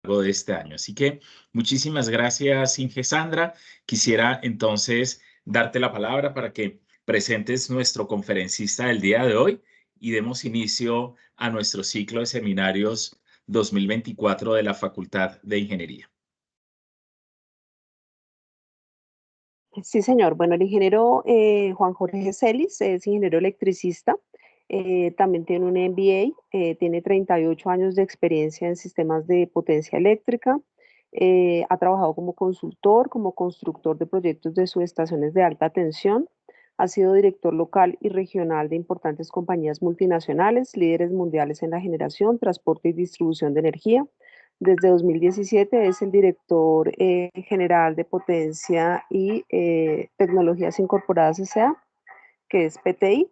de este año. Así que muchísimas gracias, Inge Sandra. Quisiera entonces darte la palabra para que presentes nuestro conferencista del día de hoy y demos inicio a nuestro ciclo de seminarios 2024 de la Facultad de Ingeniería. Sí, señor. Bueno, el ingeniero Juan Jorge Celis es ingeniero electricista. También tiene un MBA, tiene 38 años de experiencia en sistemas de potencia eléctrica. Ha trabajado como consultor, como constructor de proyectos de subestaciones de alta tensión. Ha sido director local y regional de importantes compañías multinacionales, líderes mundiales en la generación, transporte y distribución de energía. Desde 2017 es el director general de Potencia y Tecnologías Incorporadas S.A., que es PTI.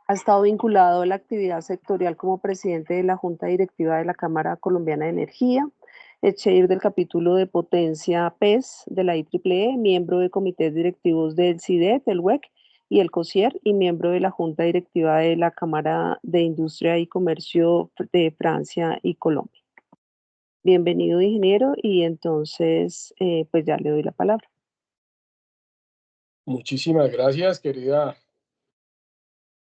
Ha estado vinculado a la actividad sectorial como presidente de la Junta Directiva de la Cámara Colombiana de Energía, es chair del capítulo de Potencia PES de la IEEE, miembro de comités directivos del CIDET, del WEC y el COSIER, y miembro de la Junta Directiva de la Cámara de Industria y Comercio de Francia y Colombia. Bienvenido, ingeniero, y entonces, pues ya le doy la palabra. Muchísimas gracias, querida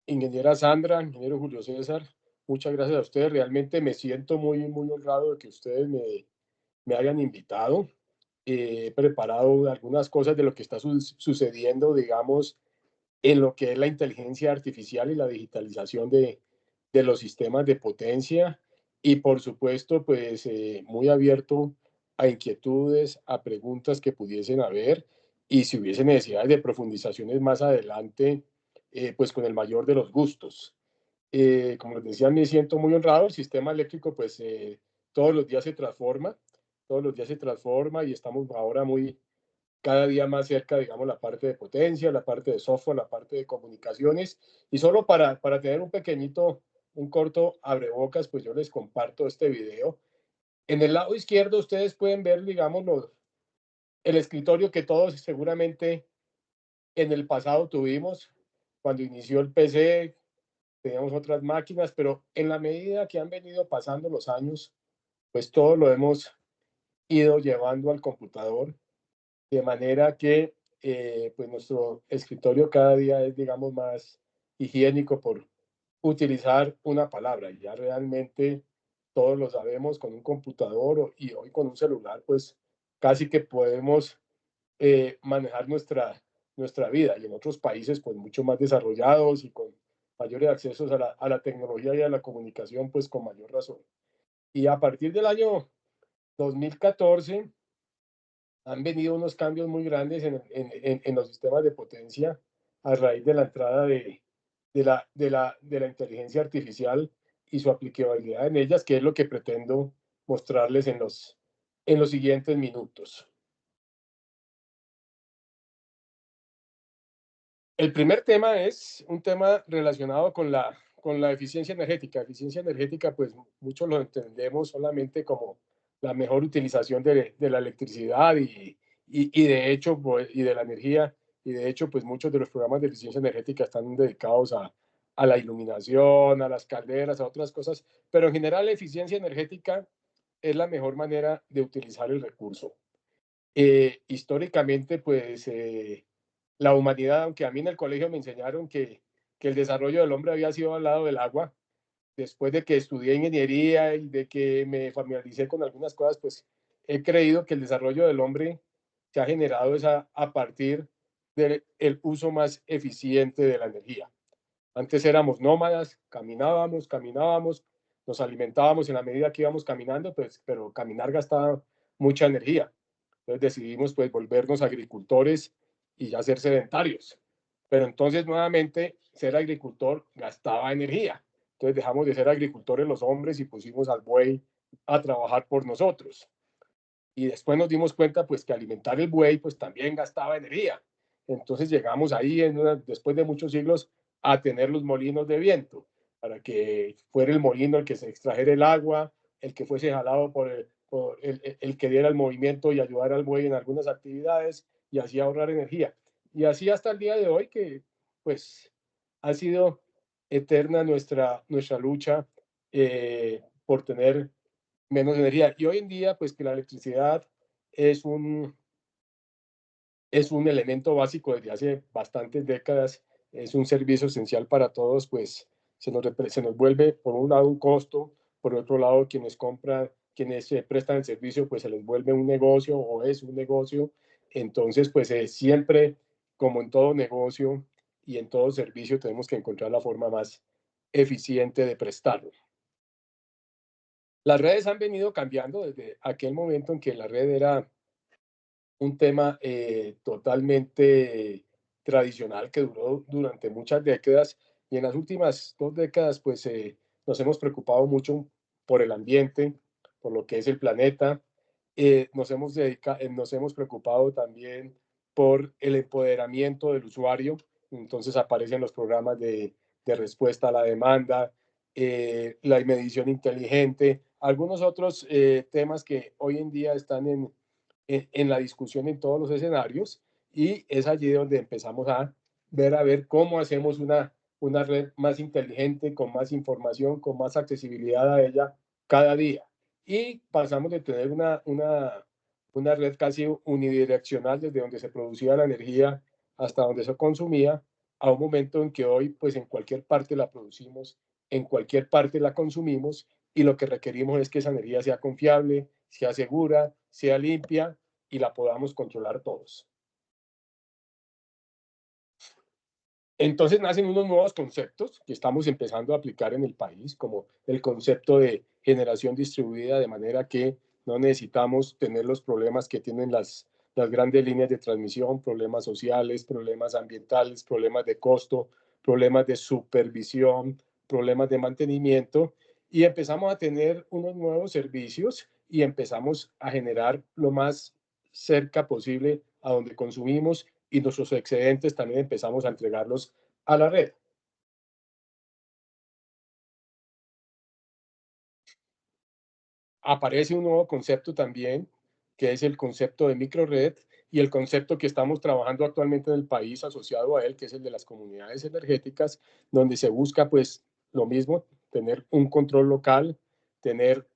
ingeniera Sandra, ingeniero Julio César. Muchas gracias a ustedes. Realmente me siento muy honrado de que ustedes me hayan invitado. He preparado algunas cosas de lo que está sucediendo, digamos, en lo que es la inteligencia artificial y la digitalización de los sistemas de potencia. Y por supuesto, pues muy abierto a inquietudes, a preguntas que pudiesen haber. Y si hubiese necesidades de profundizaciones más adelante, pues con el mayor de los gustos. Como les decía, me siento muy honrado. El sistema eléctrico, pues todos los días se transforma, todos los días se transforma y estamos ahora cada día más cerca, digamos, la parte de potencia, la parte de software, la parte de comunicaciones. Y solo para tener un corto abrebocas, pues yo les comparto este video. En el lado izquierdo ustedes pueden ver, digamos, el escritorio que todos seguramente en el pasado tuvimos. Cuando inició el PC, teníamos otras máquinas, pero en la medida que han venido pasando los años, pues todo lo hemos ido llevando al computador, de manera que pues nuestro escritorio cada día es, digamos, más higiénico por utilizar una palabra. Y ya realmente todos lo sabemos con un computador y hoy con un celular, pues casi que podemos manejar nuestra vida. Y en otros países, pues mucho más desarrollados y con mayores accesos a la tecnología y a la comunicación, pues con mayor razón. Y a partir del año 2014 han venido unos cambios muy grandes en los sistemas de potencia a raíz de la entrada de la inteligencia artificial y su aplicabilidad en ellas, que es lo que pretendo mostrarles en los siguientes minutos. El primer tema es un tema relacionado con la eficiencia energética. Eficiencia energética, pues muchos lo entendemos solamente como la mejor utilización de la electricidad y de hecho, pues, y de la energía. Y de hecho, pues muchos de los programas de eficiencia energética están dedicados a la iluminación, a las calderas, a otras cosas. Pero en general, la eficiencia energética es la mejor manera de utilizar el recurso. Históricamente, pues la humanidad, aunque a mí en el colegio me enseñaron que el desarrollo del hombre había sido al lado del agua, después de que estudié ingeniería y de que me familiaricé con algunas cosas, pues he creído que el desarrollo del hombre se ha generado a partir del uso más eficiente de la energía. Antes éramos nómadas, caminábamos, nos alimentábamos en la medida que íbamos caminando, pues, pero caminar gastaba mucha energía. Entonces decidimos pues volvernos agricultores y ya ser sedentarios. Pero entonces nuevamente ser agricultor gastaba energía. Entonces dejamos de ser agricultores los hombres y pusimos al buey a trabajar por nosotros. Y después nos dimos cuenta pues que alimentar el buey pues también gastaba energía. Entonces llegamos ahí después de muchos siglos a tener los molinos de viento para que fuera el molino el que se extrajera el agua, el que fuese jalado por el que diera el movimiento y ayudara al buey en algunas actividades y así ahorrar energía. Y así hasta el día de hoy que pues ha sido eterna nuestra lucha por tener menos energía. Y hoy en día, pues que la electricidad es un elemento básico desde hace bastantes décadas, es un servicio esencial para todos, pues se nos vuelve, por un lado, un costo, por otro lado, quienes compran, quienes prestan el servicio, pues se les vuelve un negocio o es un negocio. Entonces, pues siempre, como en todo negocio y en todo servicio, tenemos que encontrar la forma más eficiente de prestarlo. Las redes han venido cambiando desde aquel momento en que la red era un tema totalmente tradicional que duró durante muchas décadas, y en las últimas 2 décadas pues nos hemos preocupado mucho por el ambiente, por lo que es el planeta. Nos hemos preocupado también por el empoderamiento del usuario. Entonces aparecen los programas de respuesta a la demanda, la medición inteligente, algunos otros temas que hoy en día están en la discusión en todos los escenarios, y es allí donde empezamos a ver cómo hacemos una red más inteligente, con más información, con más accesibilidad a ella cada día. Y pasamos de tener una red casi unidireccional desde donde se producía la energía hasta donde se consumía, a un momento en que hoy pues en cualquier parte la producimos, en cualquier parte la consumimos, y lo que requerimos es que esa energía sea confiable, sea segura, sea limpia y la podamos controlar todos. Entonces nacen unos nuevos conceptos que estamos empezando a aplicar en el país, como el concepto de generación distribuida, de manera que no necesitamos tener los problemas que tienen las grandes líneas de transmisión, problemas sociales, problemas ambientales, problemas de costo, problemas de supervisión, problemas de mantenimiento, y empezamos a tener unos nuevos servicios y empezamos a generar lo más cerca posible a donde consumimos, y nuestros excedentes también empezamos a entregarlos a la red. Aparece un nuevo concepto también, que es el concepto de microred, y el concepto que estamos trabajando actualmente en el país asociado a él, que es el de las comunidades energéticas, donde se busca pues lo mismo, tener un control local, tener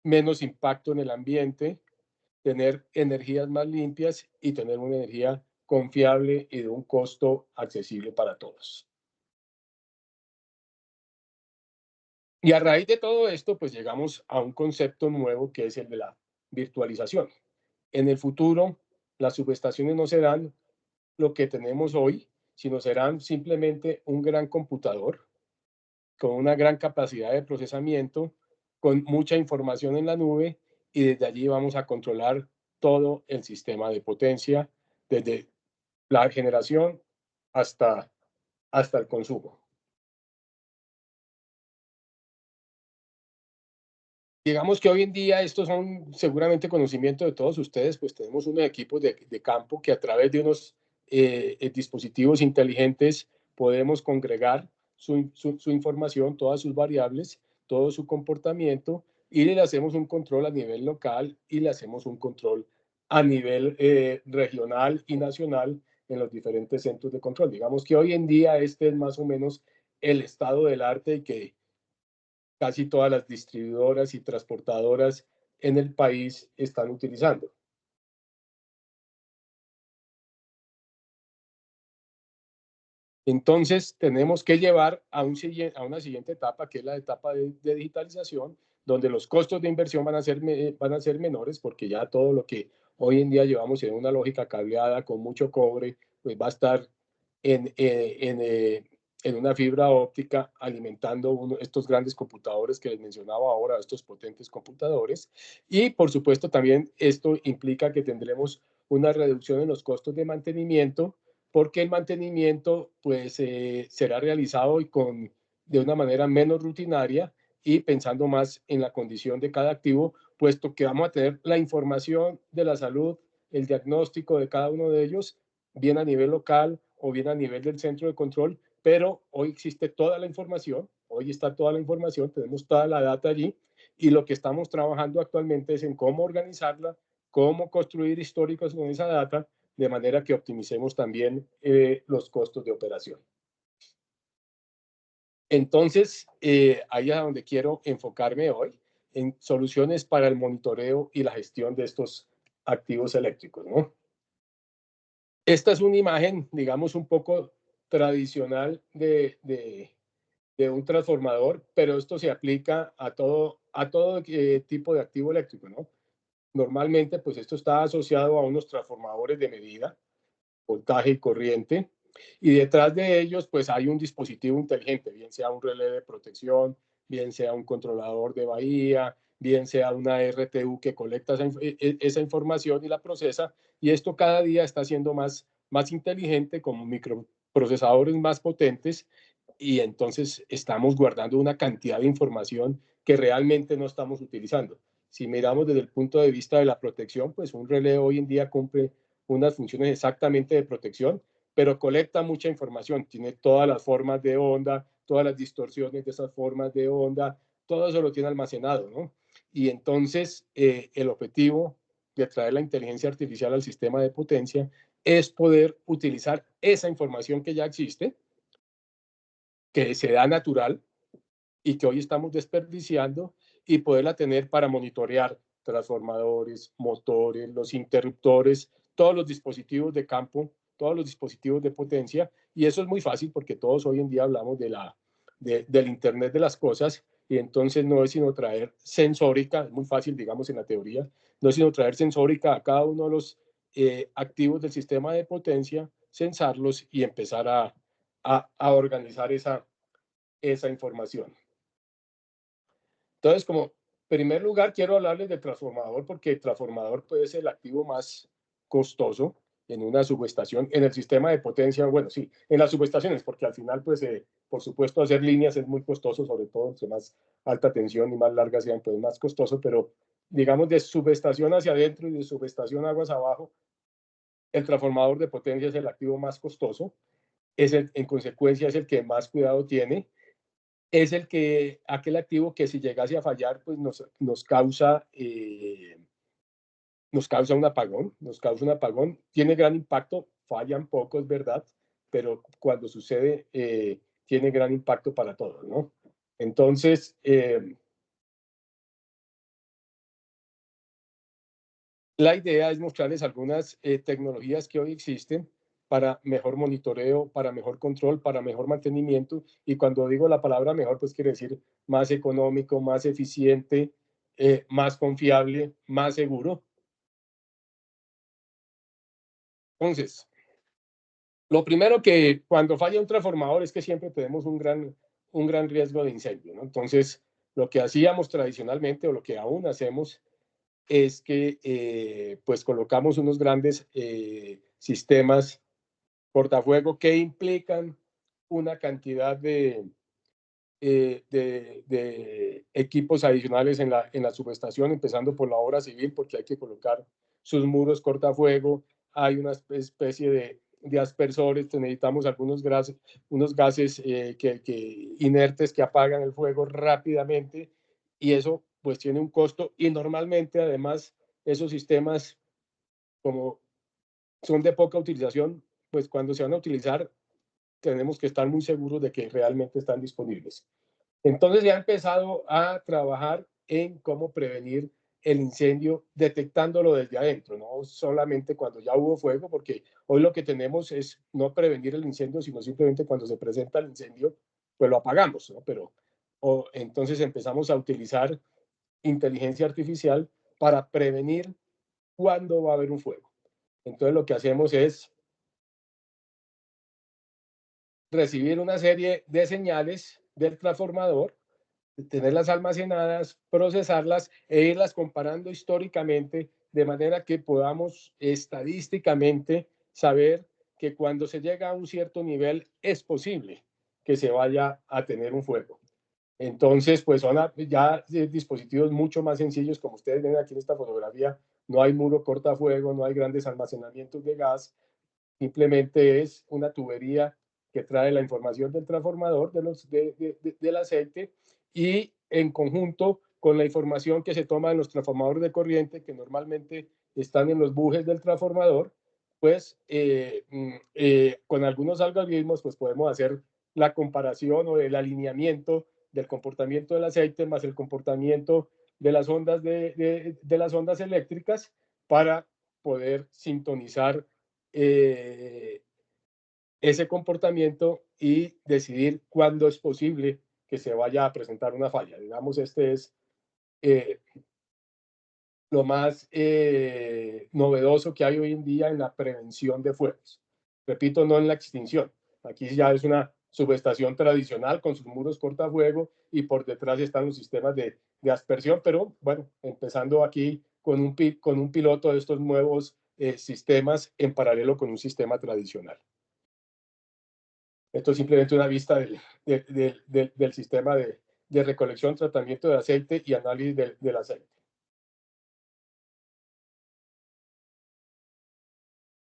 menos impacto en el ambiente, tener energías más limpias y tener una energía confiable y de un costo accesible para todos. Y a raíz de todo esto, pues llegamos a un concepto nuevo, que es el de la virtualización. En el futuro, las subestaciones no serán lo que tenemos hoy, sino serán simplemente un gran computador con una gran capacidad de procesamiento, con mucha información en la nube, y desde allí vamos a controlar todo el sistema de potencia, desde la generación hasta el consumo. Digamos que hoy en día, estos son seguramente conocimiento de todos ustedes, pues tenemos unos equipos de campo que a través de unos dispositivos inteligentes podemos congregar su información, todas sus variables, todo su comportamiento, y le hacemos un control a nivel local y le hacemos un control a nivel regional y nacional en los diferentes centros de control. Digamos que hoy en día este es más o menos el estado del arte, y que casi todas las distribuidoras y transportadoras en el país están utilizando. Entonces, tenemos que llevar a una siguiente etapa, que es la etapa de digitalización, donde los costos de inversión van a ser menores, porque ya todo lo que hoy en día llevamos en una lógica cableada con mucho cobre, pues va a estar en una fibra óptica alimentando estos grandes computadores que les mencionaba ahora, estos potentes computadores. Y por supuesto también esto implica que tendremos una reducción en los costos de mantenimiento, porque el mantenimiento pues será realizado de una manera menos rutinaria y pensando más en la condición de cada activo, puesto que vamos a tener la información de la salud, el diagnóstico de cada uno de ellos, bien a nivel local o bien a nivel del centro de control, pero hoy existe toda la información, hoy está toda la información, tenemos toda la data allí, y lo que estamos trabajando actualmente es en cómo organizarla, cómo construir históricos con esa data, de manera que optimicemos también los costos de operación. Entonces, ahí es a donde quiero enfocarme hoy. en soluciones para el monitoreo y la gestión de estos activos eléctricos, ¿no? Esta es una imagen, digamos, un poco tradicional de un transformador, pero esto se aplica a todo tipo de activo eléctrico, ¿no? Normalmente, pues esto está asociado a unos transformadores de medida, voltaje y corriente, y detrás de ellos, pues hay un dispositivo inteligente, bien sea un relé de protección, bien sea un controlador de bahía, bien sea una RTU que colecta esa información y la procesa, y esto cada día está siendo más inteligente con microprocesadores más potentes, y entonces estamos guardando una cantidad de información que realmente no estamos utilizando. Si miramos desde el punto de vista de la protección, pues un relé hoy en día cumple unas funciones exactamente de protección, pero colecta mucha información, tiene todas las formas de onda, todas las distorsiones de esas formas de onda, todo eso lo tiene almacenado, ¿no? Y entonces el objetivo de traer la inteligencia artificial al sistema de potencia es poder utilizar esa información que ya existe, que se da natural y que hoy estamos desperdiciando, y poderla tener para monitorear transformadores, motores, los interruptores, todos los dispositivos de campo, todos los dispositivos de potencia. Y eso es muy fácil porque todos hoy en día hablamos del Internet de las cosas, y entonces no es sino traer sensórica, es muy fácil, digamos, en la teoría, no es sino traer sensórica a cada uno de los activos del sistema de potencia, sensarlos y empezar a organizar esa información. Entonces, como primer lugar, quiero hablarles del transformador, porque el transformador puede ser el activo más costoso en una subestación, en el sistema de potencia, bueno, sí, en las subestaciones, porque al final, pues, por supuesto, hacer líneas es muy costoso, sobre todo entre más alta tensión y más largas sean, pues más costoso, pero digamos de subestación hacia adentro y de subestación aguas abajo, el transformador de potencia es el activo más costoso, en consecuencia es el que más cuidado tiene, es aquel activo que si llegase a fallar, pues nos causa un apagón, tiene gran impacto, fallan poco, es verdad, pero cuando sucede, tiene gran impacto para todos, ¿no? Entonces, la idea es mostrarles algunas tecnologías que hoy existen para mejor monitoreo, para mejor control, para mejor mantenimiento. Y cuando digo la palabra mejor, pues quiere decir más económico, más eficiente, más confiable, más seguro. Entonces, lo primero que cuando falla un transformador es que siempre tenemos un gran riesgo de incendio, ¿no? Entonces, lo que hacíamos tradicionalmente o lo que aún hacemos es que pues colocamos unos grandes sistemas cortafuego que implican una cantidad de equipos adicionales en la subestación, empezando por la obra civil, porque hay que colocar sus muros cortafuego, hay una especie de aspersores, necesitamos unos gases inertes que apagan el fuego rápidamente, y eso pues tiene un costo, y normalmente además esos sistemas, como son de poca utilización, pues cuando se van a utilizar tenemos que estar muy seguros de que realmente están disponibles. Entonces ya ha empezado a trabajar en cómo prevenir el incendio, detectándolo desde adentro, no solamente cuando ya hubo fuego, porque hoy lo que tenemos es no prevenir el incendio, sino simplemente cuando se presenta el incendio, pues lo apagamos, ¿no? Pero entonces empezamos a utilizar inteligencia artificial para prevenir cuándo va a haber un fuego. Entonces lo que hacemos es recibir una serie de señales del transformador, tenerlas almacenadas, procesarlas e irlas comparando históricamente, de manera que podamos estadísticamente saber que cuando se llega a un cierto nivel es posible que se vaya a tener un fuego. Entonces, pues son ya dispositivos mucho más sencillos, como ustedes ven aquí en esta fotografía, no hay muro cortafuego, no hay grandes almacenamientos de gas, simplemente es una tubería que trae la información del transformador del aceite, y en conjunto con la información que se toma en los transformadores de corriente, que normalmente están en los bujes del transformador, pues con algunos algoritmos pues podemos hacer la comparación o el alineamiento del comportamiento del aceite más el comportamiento de las ondas, de las ondas eléctricas para poder sintonizar ese comportamiento y decidir cuándo es posible que se vaya a presentar una falla. Digamos, este es lo más novedoso que hay hoy en día en la prevención de fuegos. Repito, no en la extinción. Aquí ya es una subestación tradicional con sus muros cortafuego y por detrás están los sistemas de aspersión, pero bueno, empezando aquí con un piloto de estos nuevos sistemas en paralelo con un sistema tradicional. Esto es simplemente una vista del sistema de recolección, tratamiento de aceite y análisis del aceite.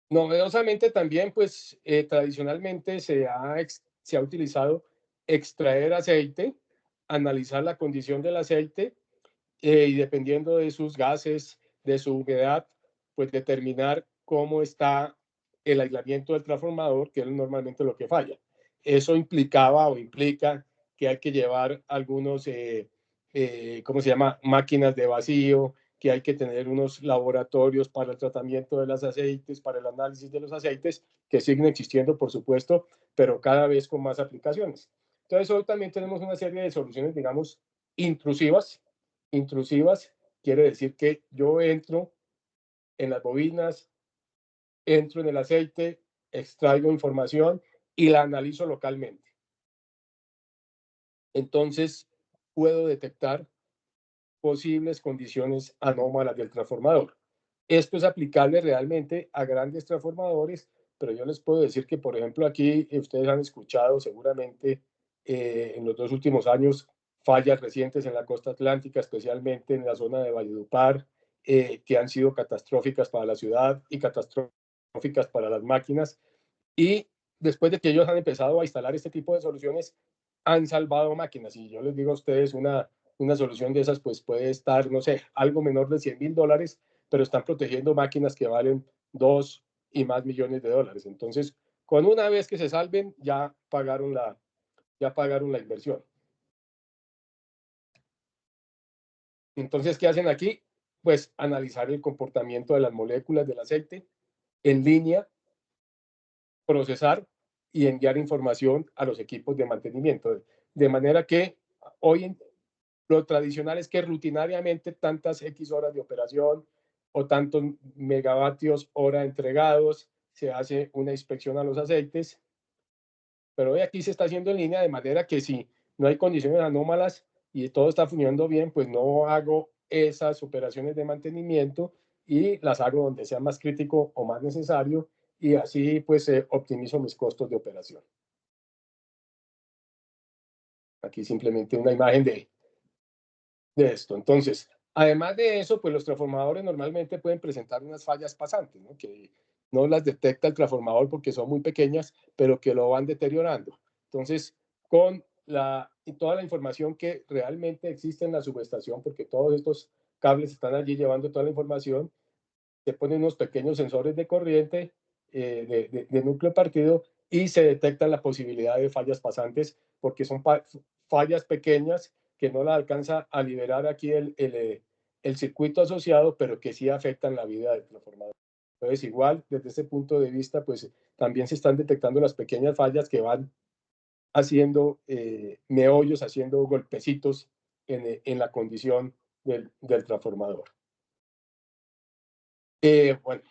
Novedosamente también, pues tradicionalmente se ha utilizado extraer aceite, analizar la condición del aceite y dependiendo de sus gases, de su humedad, pues determinar cómo está el aislamiento del transformador, que es normalmente lo que falla. Eso implicaba o implica que hay que llevar algunos, ¿cómo se llama? Máquinas de vacío, que hay que tener unos laboratorios para el tratamiento de los aceites, para el análisis de los aceites, que siguen existiendo, por supuesto, pero cada vez con más aplicaciones. Entonces, hoy también tenemos una serie de soluciones, digamos, intrusivas. Intrusivas quiere decir que yo entro en las bobinas, entro en el aceite, extraigo información y la analizo localmente. Entonces, puedo detectar posibles condiciones anómalas del transformador. Esto es aplicable realmente a grandes transformadores, pero yo les puedo decir que, por ejemplo, aquí ustedes han escuchado seguramente en los 2 últimos años fallas recientes en la costa atlántica, especialmente en la zona de Valledupar, que han sido catastróficas para la ciudad y catastróficas para las máquinas. Y después de que ellos han empezado a instalar este tipo de soluciones, han salvado máquinas. Y yo les digo a ustedes, una solución de esas pues puede estar, no sé, algo menor de $100,000, pero están protegiendo máquinas que valen 2 y más millones de dólares. Entonces, con una vez que se salven, ya pagaron la inversión. Entonces, ¿qué hacen aquí? Pues analizar el comportamiento de las moléculas del aceite en línea, procesar y enviar información a los equipos de mantenimiento. De manera que hoy lo tradicional es que rutinariamente tantas X horas de operación o tantos megavatios hora entregados, se hace una inspección a los aceites, pero hoy aquí se está haciendo en línea de manera que si no hay condiciones anómalas y todo está funcionando bien, pues no hago esas operaciones de mantenimiento y las hago donde sea más crítico o más necesario y así pues optimizo mis costos de operación. Aquí simplemente una imagen de esto. Entonces, además de eso, pues los transformadores normalmente pueden presentar unas fallas pasantes, ¿no? Que no las detecta el transformador porque son muy pequeñas, pero que lo van deteriorando. Entonces, con toda la información que realmente existe en la subestación, porque todos estos cables están allí llevando toda la información, se ponen unos pequeños sensores de corriente de núcleo partido y se detectan la posibilidad de fallas pasantes porque son fallas pequeñas que no la alcanza a liberar aquí el circuito asociado, pero que sí afectan la vida del transformador. Entonces, igual, desde ese punto de vista, pues también se están detectando las pequeñas fallas que van haciendo meollos, haciendo golpecitos en la condición del transformador. Bueno,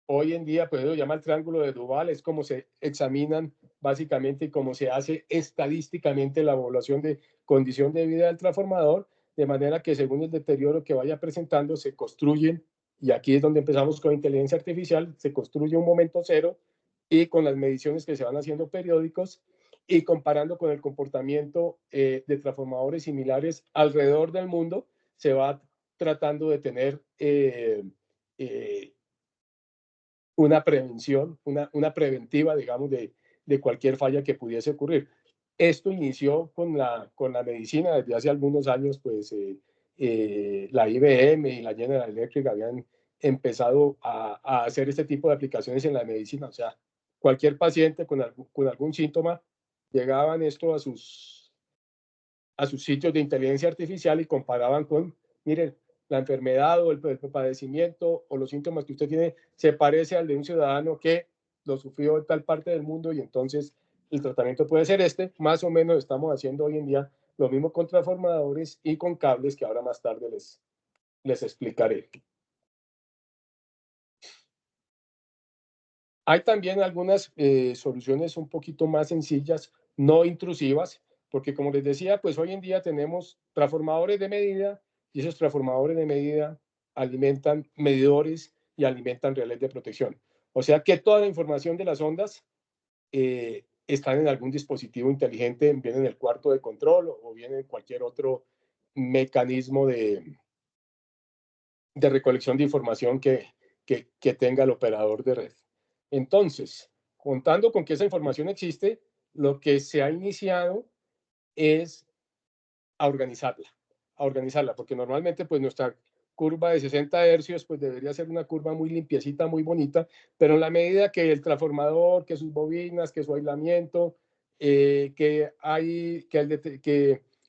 hoy en día, pues eso se llama el triángulo de Duval, es como se examinan básicamente y cómo se hace estadísticamente la evaluación de condición de vida del transformador, de manera que según el deterioro que vaya presentando, se construyen, y aquí es donde empezamos con inteligencia artificial, se construye un momento cero y con las mediciones que se van haciendo periódicos y comparando con el comportamiento de transformadores similares alrededor del mundo, se va tratando de tener una prevención, una preventiva, digamos, de cualquier falla que pudiese ocurrir. Esto inició con la medicina desde hace algunos años, pues la IBM y la General Electric habían empezado a hacer este tipo de aplicaciones en la medicina. O sea, cualquier paciente con algún síntoma llegaban esto a sus sitios de inteligencia artificial y comparaban con miren, la enfermedad o el padecimiento o los síntomas que usted tiene se parece al de un ciudadano que lo sufrió en tal parte del mundo y entonces el tratamiento puede ser este. Más o menos estamos haciendo hoy en día lo mismo con transformadores y con cables que ahora más tarde les explicaré. Hay también algunas soluciones un poquito más sencillas, no intrusivas, porque como les decía, pues hoy en día tenemos transformadores de medida y esos transformadores de medida alimentan medidores y alimentan relés de protección. O sea que toda la información de las ondas están en algún dispositivo inteligente, bien en el cuarto de control o bien en cualquier otro mecanismo de recolección de información que tenga el operador de red. Entonces, contando con que esa información existe, lo que se ha iniciado es a organizarla, porque normalmente pues nuestra curva de 60 hercios pues debería ser una curva muy limpiecita, muy bonita, pero en la medida que el transformador, que sus bobinas, que su aislamiento, que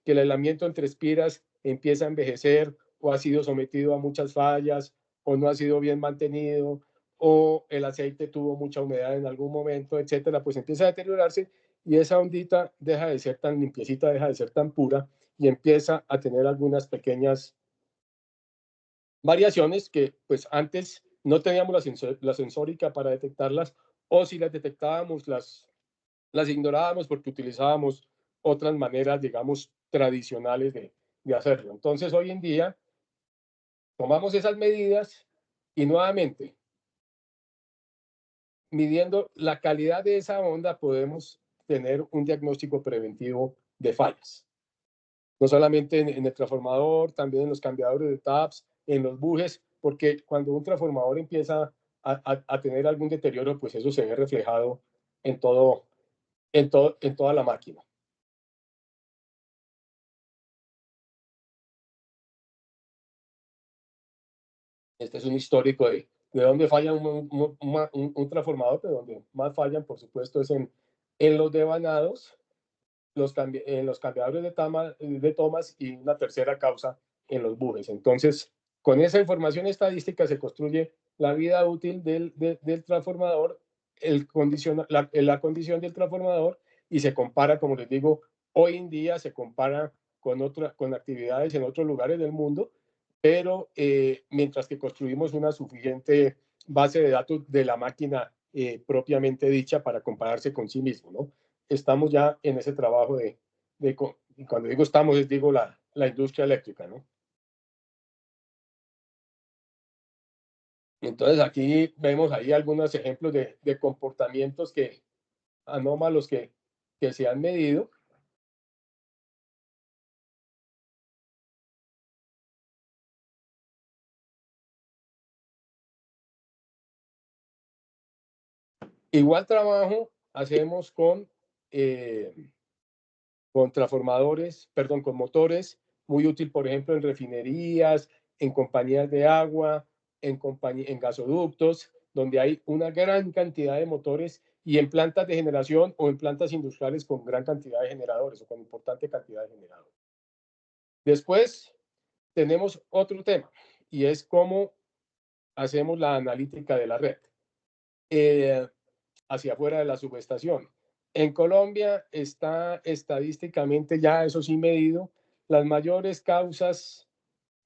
el aislamiento entre espiras empieza a envejecer o ha sido sometido a muchas fallas o no ha sido bien mantenido o el aceite tuvo mucha humedad en algún momento, etcétera, pues empieza a deteriorarse y esa ondita deja de ser tan limpiecita, deja de ser tan pura y empieza a tener algunas pequeñas variaciones que pues antes no teníamos la sensórica para detectarlas o si las detectábamos las ignorábamos porque utilizábamos otras maneras, digamos, tradicionales de hacerlo. Entonces hoy en día tomamos esas medidas y nuevamente midiendo la calidad de esa onda podemos tener un diagnóstico preventivo de fallas. No solamente en el transformador, también en los cambiadores de taps, en los bujes, porque cuando un transformador empieza a tener algún deterioro, pues eso se ve reflejado en toda la máquina. Este es un histórico de dónde falla un transformador, pero donde más fallan, por supuesto, es en los devanados, en los cambiadores de tomas y una tercera causa en los bujes. Entonces, con esa información estadística se construye la vida útil del transformador, la condición del transformador y se compara, como les digo, hoy en día se compara con actividades en otros lugares del mundo, pero mientras que construimos una suficiente base de datos de la máquina propiamente dicha para compararse con sí mismo, ¿no? Estamos ya en ese trabajo y cuando digo estamos, les digo la industria eléctrica, ¿no? Entonces aquí vemos ahí algunos ejemplos de comportamientos anómalos que se han medido. Igual trabajo hacemos con transformadores, perdón, con motores, muy útil, por ejemplo, en refinerías, en compañías de agua, en gasoductos, donde hay una gran cantidad de motores y en plantas de generación o en plantas industriales con gran cantidad de generadores o con importante cantidad de generadores. Después tenemos otro tema y es cómo hacemos la analítica de la red hacia afuera de la subestación. En Colombia está estadísticamente ya, eso sí medido, las mayores causas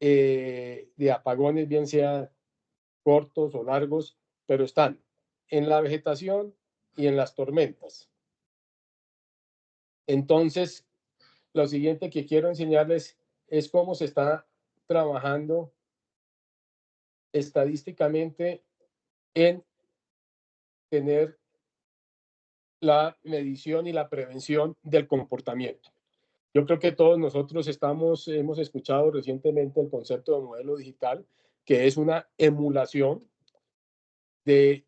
de apagones, bien sean cortos o largos, pero están en la vegetación y en las tormentas. Entonces, lo siguiente que quiero enseñarles es cómo se está trabajando estadísticamente en tener la medición y la prevención del comportamiento. Yo creo que todos nosotros hemos escuchado recientemente el concepto de modelo digital, que es una emulación de,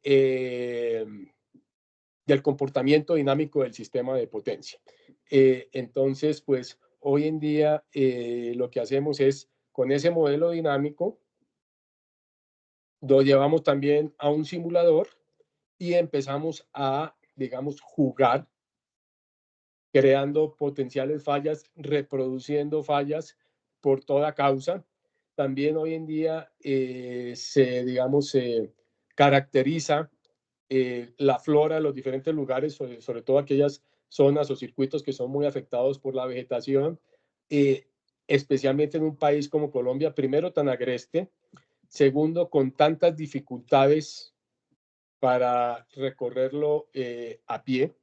del comportamiento dinámico del sistema de potencia. Entonces, pues hoy en día lo que hacemos es, con ese modelo dinámico, lo llevamos también a un simulador y empezamos a, digamos, jugar creando potenciales fallas, reproduciendo fallas por toda causa. también hoy en día se caracteriza la flora de los diferentes lugares, sobre todo aquellas zonas o circuitos que son muy afectados por la vegetación, especialmente en un país como Colombia, primero tan agreste, segundo con tantas dificultades para recorrerlo a pie,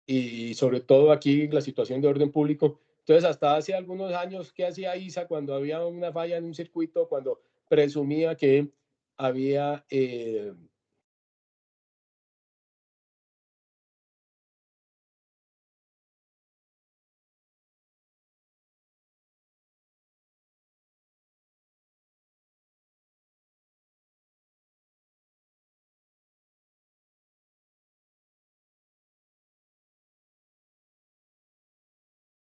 y sobre todo aquí la situación de orden público. Entonces, hasta hace algunos años, ¿qué hacía ISA cuando había una falla en un circuito, cuando presumía que había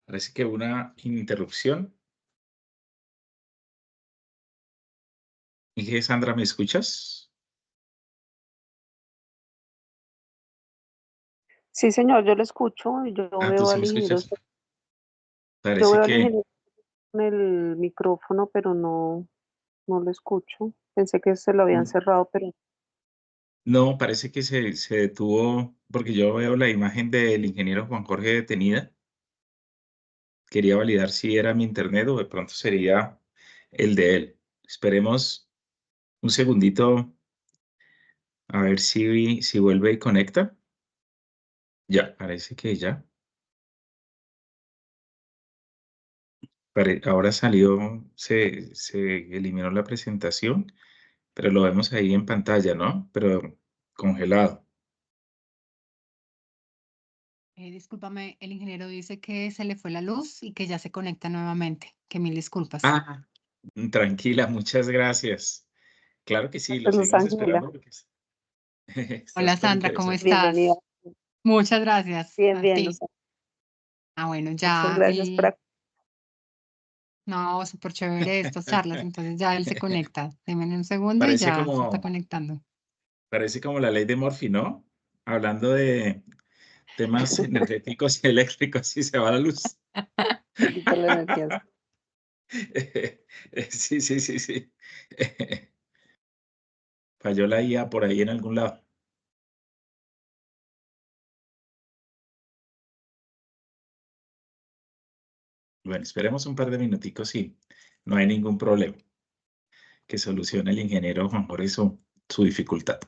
Parece que una interrupción. Inge Sandra, ¿me escuchas? Sí, señor, yo lo escucho y yo Ah, ¿tú veo sí al me ingeniero, escuchas? yo Parece veo al que ingeniero con el micrófono, pero no lo escucho. Pensé que se lo habían cerrado, pero no, parece que se detuvo, porque yo veo la imagen del ingeniero Juan Jorge detenida. Quería validar si era mi internet o de pronto sería el de él. Esperemos un segundito a ver si vuelve y conecta. Ya, parece que ya. Ahora salió, se eliminó la presentación, pero lo vemos ahí en pantalla, ¿no? Pero congelado. Discúlpame, el ingeniero dice que se le fue la luz y que ya se conecta nuevamente. Que mil disculpas. Ah, tranquila, muchas gracias. Claro que sí, lo Luz seguimos Ángela, esperando porque está Hola súper Sandra, ¿cómo interesante. bienvenida. estás? Muchas gracias Bien, a bien, Luz ti. Ángela. Ah, bueno, Muchas ya gracias él, no, súper chévere estas charlas, entonces ya él se conecta. Deme un segundo y Parece ya se está como, conectando. parece como la ley de Murphy, ¿no? Hablando de temas energéticos y eléctricos y se va la luz. un poquito la energía. Sí, sí, sí, sí. Falló la IA por ahí en algún lado. Bueno, esperemos un par de minuticos y no hay ningún problema. Que solucione el ingeniero Juan Jorge su dificultad.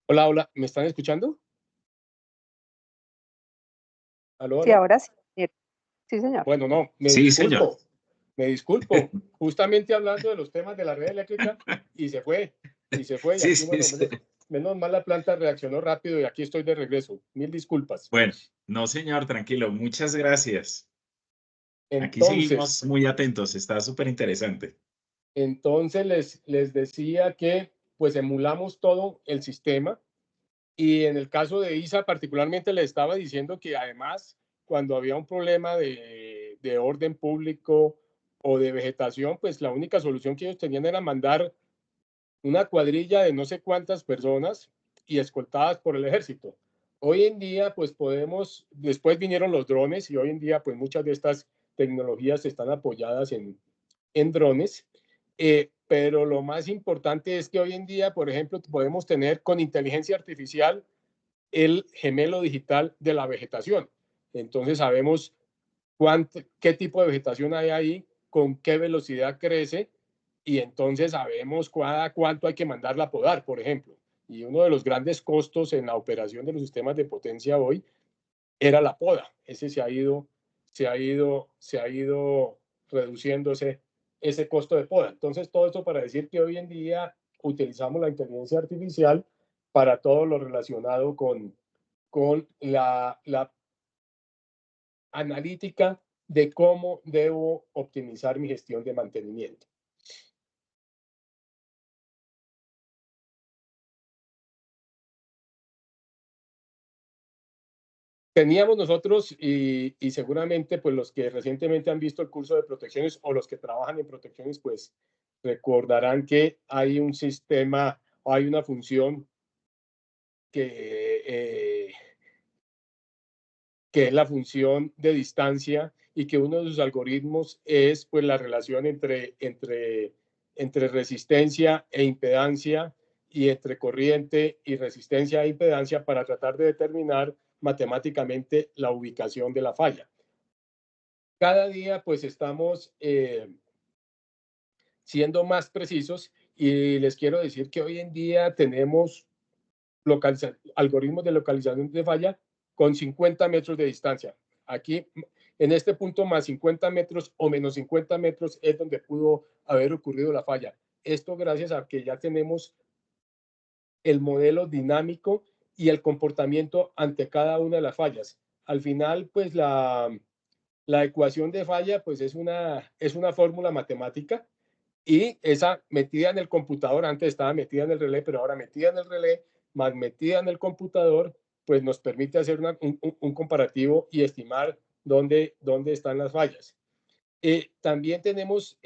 Hola, hola, ¿me están escuchando? Aló, Sí, aló. ahora sí. Sí, señor. Bueno, no, Sí, señor. me disculpo, justamente hablando de los temas de la red eléctrica y se fue, y Sí, aquí, sí, bueno, sí. menos mal la planta reaccionó rápido y aquí estoy de regreso. Mil disculpas. Bueno, no, señor, tranquilo. Muchas gracias. Aquí Entonces, seguimos muy atentos. Está súper interesante. les decía que pues emulamos todo el sistema. Y en el caso de ISA particularmente le estaba diciendo que además cuando había un problema de orden público o de vegetación, pues la única solución que ellos tenían era mandar una cuadrilla de no sé cuántas personas y escoltadas por el ejército. Hoy en día, pues podemos, después vinieron los drones y hoy en día, pues muchas de estas tecnologías están apoyadas en drones. Pero lo más importante es que hoy en día, por ejemplo, podemos tener con inteligencia artificial el gemelo digital de la vegetación. Entonces sabemos qué tipo de vegetación hay ahí, con qué velocidad crece y entonces sabemos cuánto hay que mandarla a podar, por ejemplo. Y uno de los grandes costos en la operación de los sistemas de potencia hoy era la poda. Ese se ha ido reduciendo ese costo de poda. Entonces, todo esto para decir que hoy en día utilizamos la inteligencia artificial para todo lo relacionado con la analítica de cómo debo optimizar mi gestión de mantenimiento. Teníamos nosotros, y seguramente pues los que recientemente han visto el curso de protecciones o los que trabajan en protecciones, pues recordarán que hay un sistema, hay una función que es la función de distancia, y que uno de sus algoritmos es pues la relación entre resistencia e impedancia, y entre corriente y resistencia e impedancia, para tratar de determinar matemáticamente la ubicación de la falla. Cada día pues estamos siendo más precisos, y les quiero decir que hoy en día tenemos algoritmos de localización de falla con 50 metros de distancia. Aquí, en este punto, más 50 metros o menos 50 metros es donde pudo haber ocurrido la falla. Esto gracias a que ya tenemos el modelo dinámico y el comportamiento ante cada una de las fallas. Al final, pues la ecuación de falla pues es una fórmula matemática, y esa metida en el computador, antes estaba metida en el relé, pero ahora metida en el relé más metida en el computador, pues nos permite hacer un comparativo y estimar dónde están las fallas. También tenemos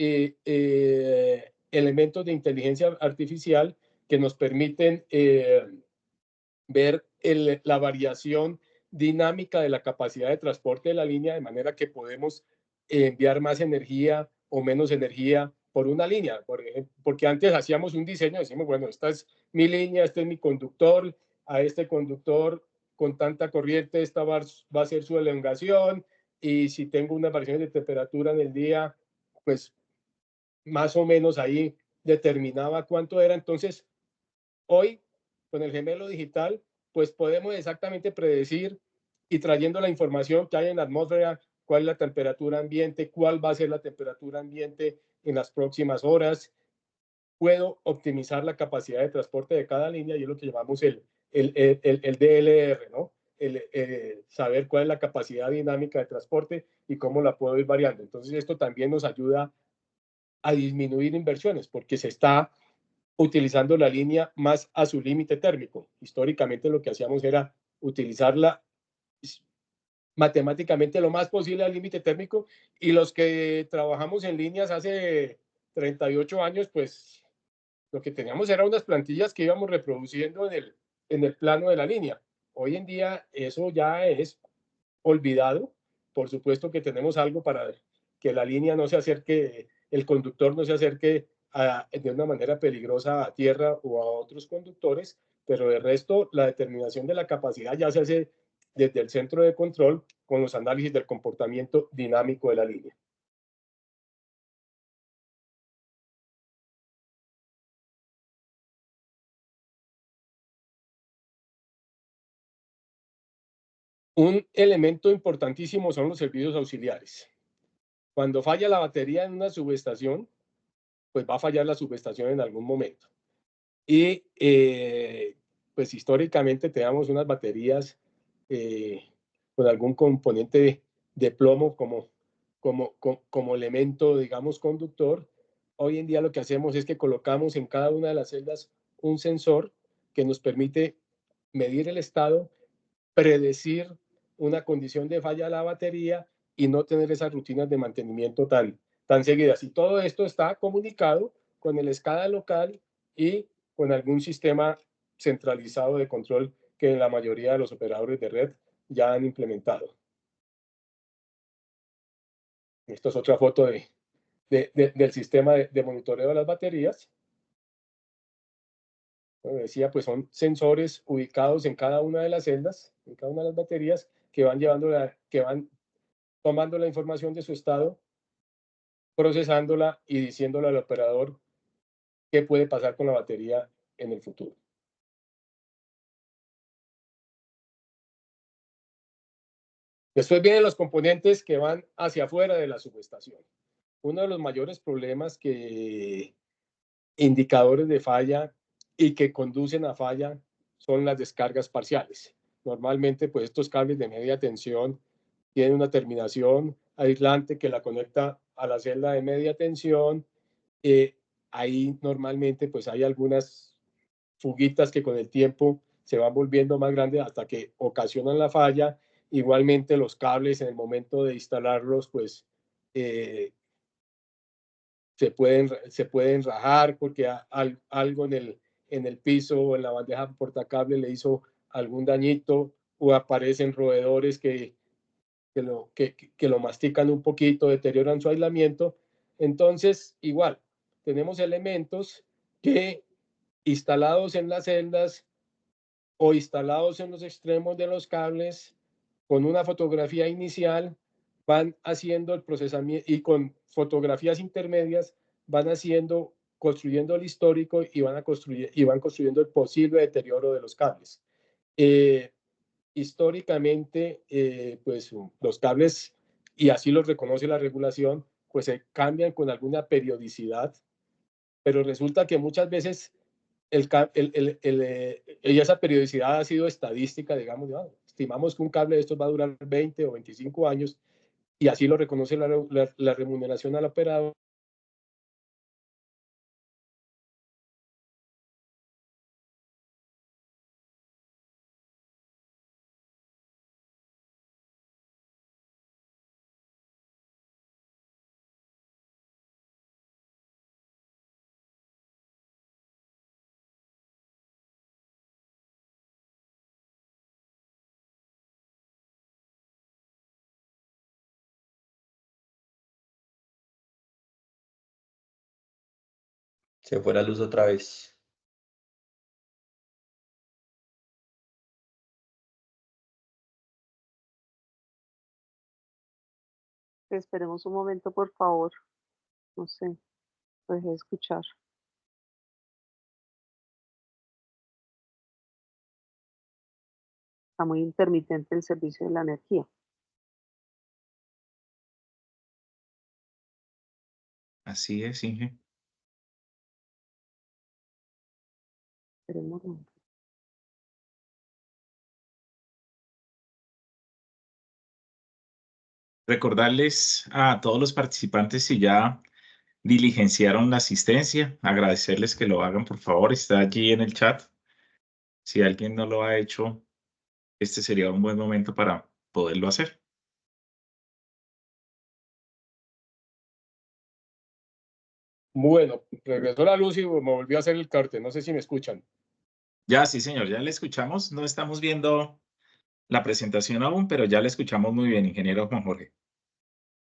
elementos de inteligencia artificial que nos permiten ver la variación dinámica de la capacidad de transporte de la línea, de manera que podemos enviar más energía o menos energía por una línea, porque antes hacíamos un diseño, decimos, bueno, esta es mi línea, este es mi conductor, a este conductor con tanta corriente, esta va a ser su elongación, y si tengo unas variaciones de temperatura en el día, pues más o menos ahí determinaba cuánto era. Entonces, hoy, con el gemelo digital, pues podemos exactamente predecir, y trayendo la información que hay en la atmósfera, cuál es la temperatura ambiente, cuál va a ser la temperatura ambiente en las próximas horas. Puedo optimizar la capacidad de transporte de cada línea, y es lo que llamamos el DLR, ¿no? Saber cuál es la capacidad dinámica de transporte y cómo la puedo ir variando. Entonces, esto también nos ayuda a disminuir inversiones, porque se está utilizando la línea más a su límite térmico. Históricamente lo que hacíamos era utilizarla matemáticamente lo más posible al límite térmico, y los que trabajamos en líneas hace 38 años, pues lo que teníamos eran unas plantillas que íbamos reproduciendo en el plano de la línea. Hoy en día eso ya es olvidado. Por supuesto que tenemos algo para que la línea no se acerque, el conductor no se acerque de una manera peligrosa a tierra o a otros conductores, pero de resto la determinación de la capacidad ya se hace desde el centro de control, con los análisis del comportamiento dinámico de la línea. Un elemento importantísimo son los servicios auxiliares. Cuando falla la batería en una subestación, pues va a fallar la subestación en algún momento. Y pues históricamente teníamos unas baterías con algún componente de plomo como elemento, digamos, conductor. Hoy en día lo que hacemos es que colocamos en cada una de las celdas un sensor que nos permite medir el estado, predecir una condición de falla de la batería, y no tener esas rutinas de mantenimiento tan seguidas. Y todo esto está comunicado con el SCADA local y con algún sistema centralizado de control que la mayoría de los operadores de red ya han implementado. Esta es otra foto del sistema de monitoreo de las baterías. Como decía, pues son sensores ubicados en cada una de las celdas, en cada una de las baterías, que van tomando la información de su estado, procesándola y diciéndole al operador qué puede pasar con la batería en el futuro. Después vienen los componentes que van hacia afuera de la subestación. Uno de los mayores problemas indicadores de falla y que conducen a falla son las descargas parciales. Normalmente, pues estos cables de media tensión tienen una terminación aislante que la conecta a la celda de media tensión. Ahí normalmente pues hay algunas fuguitas que con el tiempo se van volviendo más grandes hasta que ocasionan la falla. Igualmente los cables en el momento de instalarlos pues se pueden rajar porque algo en el piso o en la bandeja portacable le hizo algún dañito, o aparecen roedores que lo mastican un poquito, deterioran su aislamiento. Entonces, igual, tenemos elementos que instalados en las celdas o instalados en los extremos de los cables, con una fotografía inicial, van haciendo el procesamiento, y con fotografías intermedias van construyendo el histórico y van construyendo el posible deterioro de los cables. Históricamente, pues los cables, y así los reconoce la regulación, pues se cambian con alguna periodicidad, pero resulta que muchas veces esa periodicidad ha sido estadística, digamos, ¿no? Estimamos que un cable de estos va a durar 20 o 25 años, y así lo reconoce la remuneración al operador. Se fue la luz otra vez. Esperemos un momento, por favor. No sé, dejé de escuchar. Está muy intermitente el servicio de la energía. Así es, Inge. Esperemos un momento. Recordarles a todos los participantes si ya diligenciaron la asistencia, agradecerles que lo hagan, por favor, está allí en el chat. Si alguien no lo ha hecho, este sería un buen momento para poderlo hacer. Bueno, regresó la luz y me volvió a hacer el corte. No sé si me escuchan. Ya, sí, señor, ya le escuchamos. No estamos viendo la presentación aún, pero ya le escuchamos muy bien, ingeniero Juan Jorge.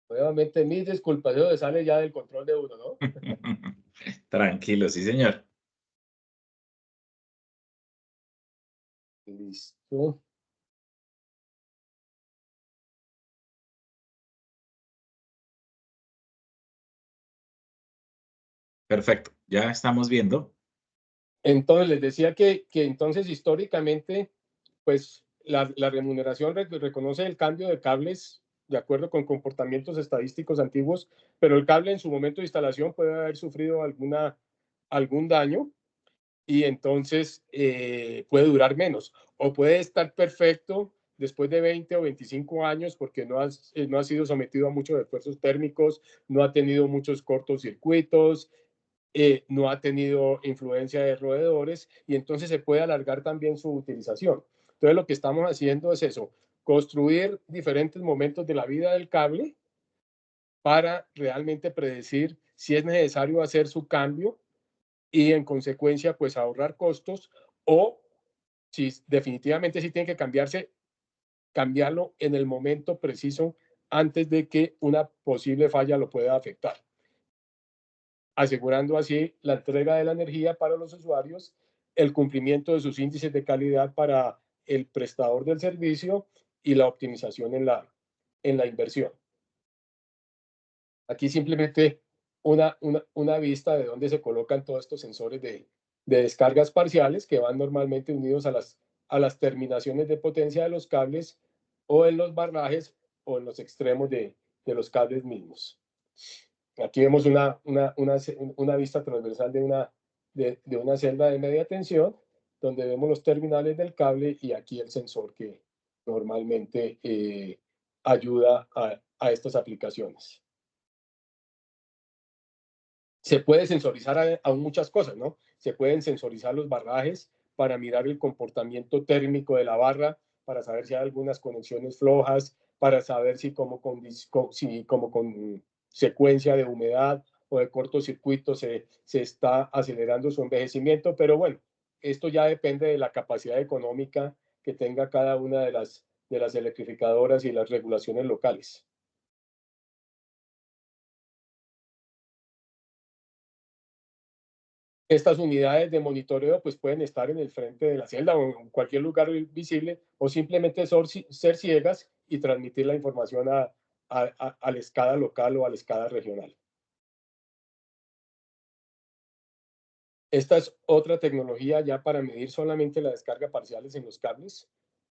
Nuevamente, mis disculpas, eso sale ya del control de uno, ¿no? Tranquilo, sí, señor. Listo. Perfecto, ya estamos viendo. Entonces, les decía que entonces históricamente, pues la remuneración reconoce el cambio de cables de acuerdo con comportamientos estadísticos antiguos, pero el cable en su momento de instalación puede haber sufrido algún daño, y entonces puede durar menos, o puede estar perfecto después de 20 o 25 años porque no ha sido sometido a muchos esfuerzos térmicos, no ha tenido muchos cortocircuitos, no ha tenido influencia de roedores, y entonces se puede alargar también su utilización. Entonces lo que estamos haciendo es eso, construir diferentes momentos de la vida del cable para realmente predecir si es necesario hacer su cambio y en consecuencia pues ahorrar costos, o si definitivamente sí tiene que cambiarlo en el momento preciso antes de que una posible falla lo pueda afectar, asegurando así la entrega de la energía para los usuarios, el cumplimiento de sus índices de calidad para el prestador del servicio y la optimización en la inversión. Aquí simplemente una vista de dónde se colocan todos estos sensores de descargas parciales que van normalmente unidos a las terminaciones de potencia de los cables o en los barrajes o en los extremos de los cables mismos. Aquí vemos una vista transversal de una celda de media tensión, donde vemos los terminales del cable y aquí el sensor que normalmente ayuda a estas aplicaciones. Se puede sensorizar aún muchas cosas, ¿no? Se pueden sensorizar los barrajes para mirar el comportamiento térmico de la barra, para saber si hay algunas conexiones flojas, para saber si como con secuencia de humedad o de cortocircuito se está acelerando su envejecimiento, pero bueno, esto ya depende de la capacidad económica que tenga cada una de las electrificadoras y las regulaciones locales. Estas unidades de monitoreo pues pueden estar en el frente de la celda o en cualquier lugar visible o simplemente ser ciegas y transmitir la información a la escala local o a la escala regional. Esta es otra tecnología ya para medir solamente la descarga parciales en los cables,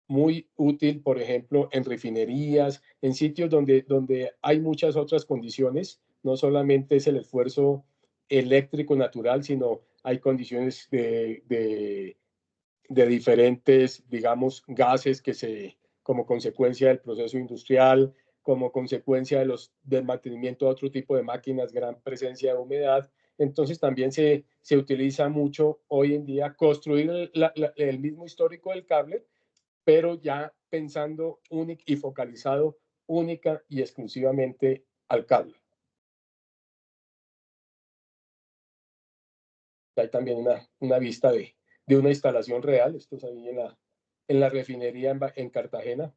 muy útil, por ejemplo, en refinerías, en sitios donde hay muchas otras condiciones, no solamente es el esfuerzo eléctrico natural, sino hay condiciones de diferentes, digamos, gases como consecuencia del proceso industrial, como consecuencia del mantenimiento de otro tipo de máquinas, gran presencia de humedad. Entonces también se utiliza mucho hoy en día construir el mismo histórico del cable, pero ya pensando y focalizado única y exclusivamente al cable. Hay también una vista de una instalación real, esto es ahí en la refinería en Cartagena.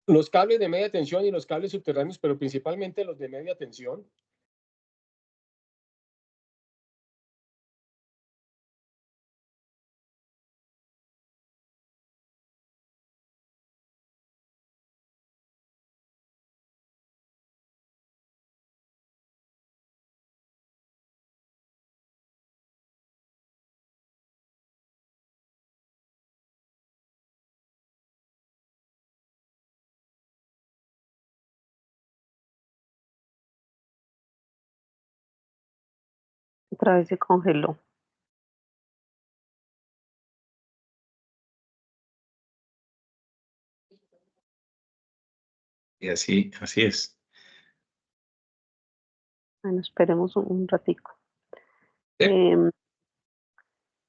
Los cables de media tensión y los cables subterráneos, pero principalmente los de media tensión, Otra vez se congeló. Y así es. Bueno, esperemos un ratico. Sí.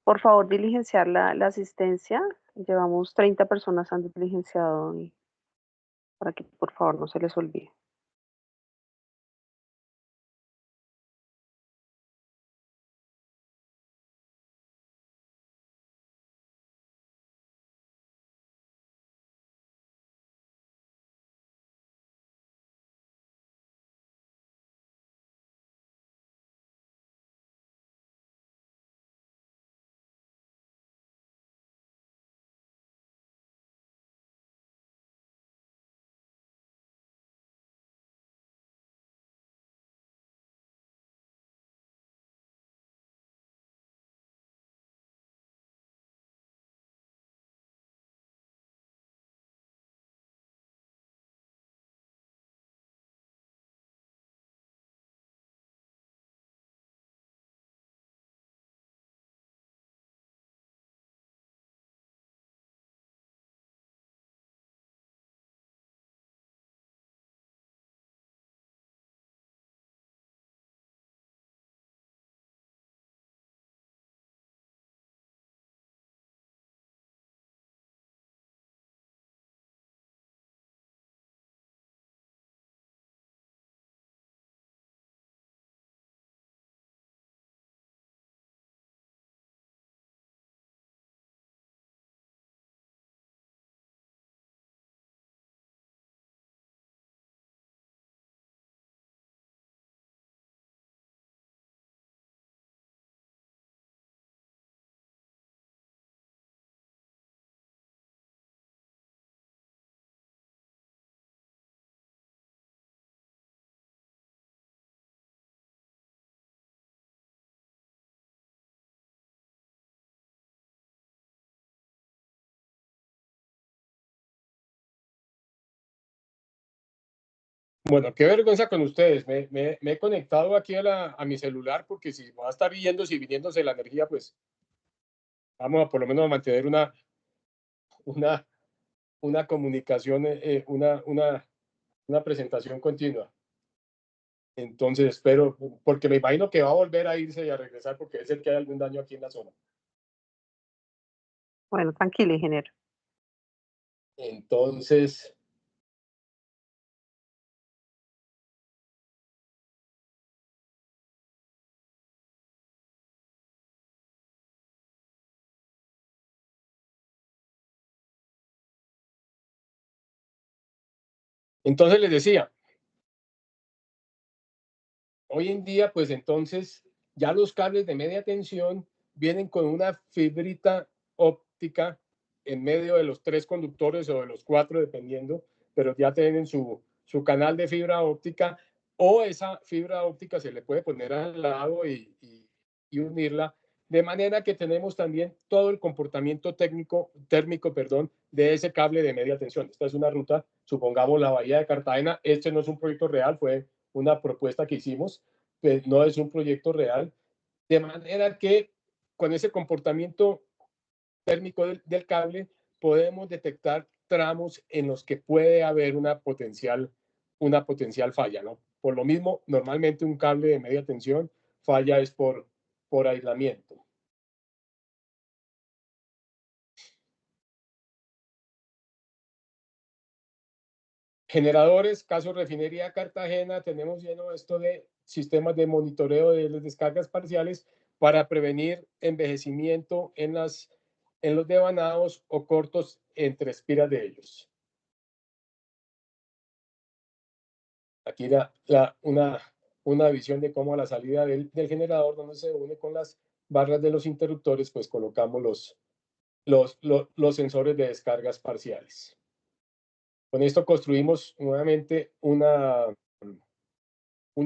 Por favor, diligenciar la asistencia. Llevamos 30 personas han diligenciado y para que por favor no se les olvide. Bueno, qué vergüenza con ustedes. Me he conectado aquí a mi celular porque si va a estar yéndose y viniéndose la energía, pues vamos a por lo menos a mantener una, una comunicación, una presentación continua. Entonces espero, porque me imagino que va a volver a irse y a regresar porque es el que hay algún daño aquí en la zona. Bueno, tranquilo, ingeniero. Entonces, les decía, hoy en día, pues entonces ya los cables de media tensión vienen con una fibrita óptica en medio de los 3 conductores o de los 4, dependiendo, pero ya tienen su canal de fibra óptica, o esa fibra óptica se le puede poner al lado y unirla, de manera que tenemos también todo el comportamiento térmico, de ese cable de media tensión. Esta es una ruta, supongamos la Bahía de Cartagena. Este no es un proyecto real, fue una propuesta que hicimos, pues no es un proyecto real, de manera que con ese comportamiento térmico del cable podemos detectar tramos en los que puede haber una potencial falla, ¿no? Por lo mismo, normalmente un cable de media tensión falla es por aislamiento. Generadores, caso Refinería Cartagena, tenemos lleno esto de sistemas de monitoreo de las descargas parciales para prevenir envejecimiento en los devanados o cortos entre espiras de ellos. Aquí una visión de cómo a la salida del generador, donde se une con las barras de los interruptores, pues colocamos los sensores de descargas parciales. Con esto construimos nuevamente un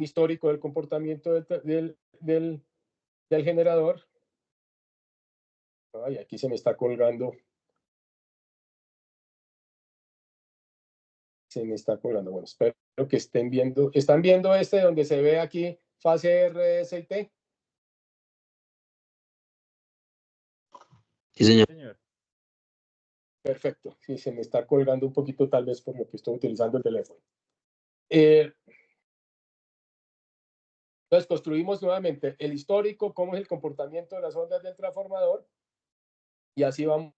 histórico del comportamiento del generador. Ay, aquí se me está colgando. Se me está colgando. Bueno, espero que estén viendo. ¿Están viendo donde se ve aquí fase RST? Sí, señor. Perfecto. Sí, se me está colgando un poquito, tal vez por lo que estoy utilizando el teléfono. Entonces, construimos nuevamente el histórico, cómo es el comportamiento de las ondas del transformador, y así vamos,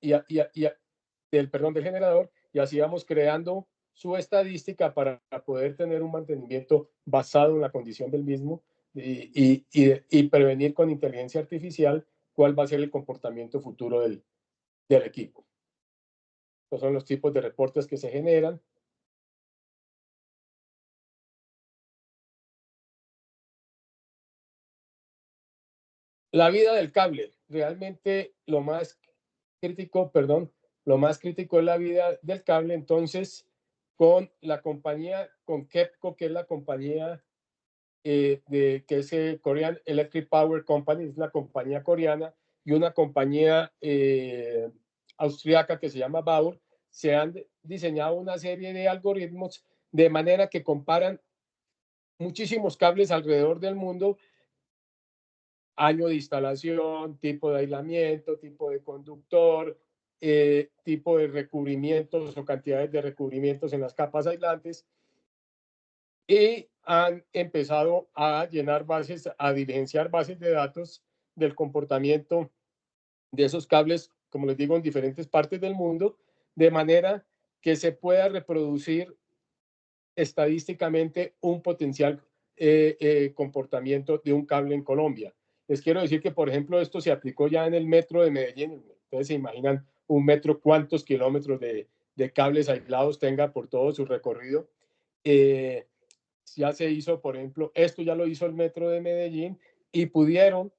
del generador, y así vamos creando su estadística para poder tener un mantenimiento basado en la condición del mismo y prevenir con inteligencia artificial cuál va a ser el comportamiento futuro del equipo. Estos son los tipos de reportes que se generan. La vida del cable, realmente lo más crítico es la vida del cable. Entonces, con la compañía, con KEPCO, que es la compañía que es Korean Electric Power Company, es la compañía coreana, y una compañía austriaca que se llama Bauer, se han diseñado una serie de algoritmos de manera que comparan muchísimos cables alrededor del mundo, año de instalación, tipo de aislamiento, tipo de conductor, tipo de recubrimientos o cantidades de recubrimientos en las capas aislantes, y han empezado a diligenciar bases de datos del comportamiento de esos cables, como les digo, en diferentes partes del mundo, de manera que se pueda reproducir estadísticamente un potencial comportamiento de un cable en Colombia. Les quiero decir que, por ejemplo, esto se aplicó ya en el metro de Medellín. Ustedes se imaginan un metro, cuántos kilómetros de cables aislados tenga por todo su recorrido. Ya se hizo, por ejemplo, esto ya lo hizo el metro de Medellín, y pudieron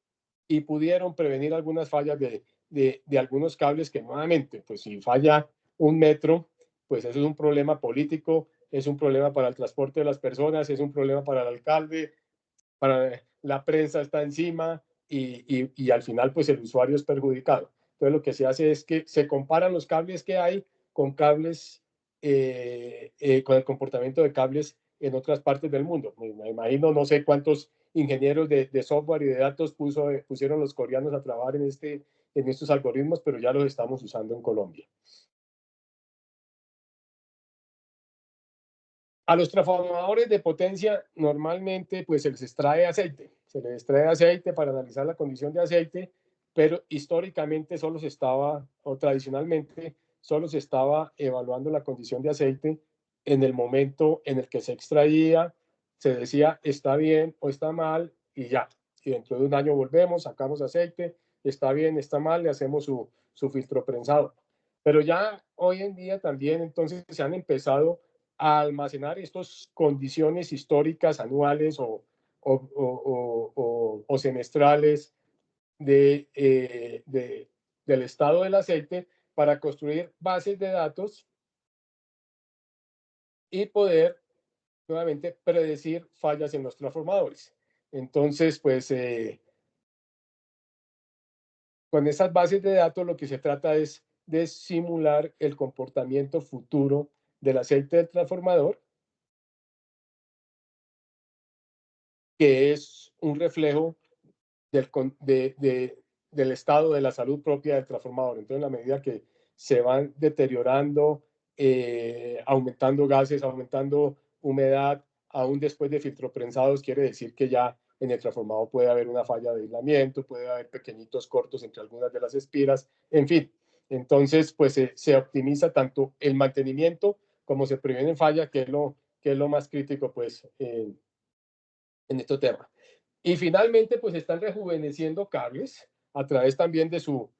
prevenir algunas fallas de algunos cables que, nuevamente, pues si falla un metro, pues eso es un problema político, es un problema para el transporte de las personas, es un problema para el alcalde, para la prensa está encima, y al final pues el usuario es perjudicado. Entonces lo que se hace es que se comparan los cables que hay con cables con el comportamiento de cables en otras partes del mundo. Me imagino, no sé cuántos ingenieros de software y de datos pusieron los coreanos a trabajar en estos algoritmos, pero ya los estamos usando en Colombia. A los transformadores de potencia normalmente pues se les extrae aceite para analizar la condición de aceite, pero históricamente solo se estaba, o tradicionalmente, solo se estaba evaluando la condición de aceite en el momento en el que se extraía, se decía está bien o está mal y ya. Y dentro de un año volvemos, sacamos aceite, está bien, está mal, le hacemos su filtro prensado. Pero ya hoy en día también entonces se han empezado a almacenar estas condiciones históricas anuales o semestrales del estado del aceite para construir bases de datos y poder nuevamente predecir fallas en los transformadores. Entonces, pues con esas bases de datos lo que se trata es de simular el comportamiento futuro del aceite del transformador, que es un reflejo del estado de la salud propia del transformador. Entonces, en la medida que se van deteriorando, aumentando gases, aumentando humedad, aún después de filtroprensados, quiere decir que ya en el transformador puede haber una falla de aislamiento, puede haber pequeñitos cortos entre algunas de las espiras, en fin. Entonces, pues se optimiza tanto el mantenimiento como se previenen fallas, que es lo más crítico, pues, en este tema. Y finalmente, pues están rejuveneciendo cables a través también de su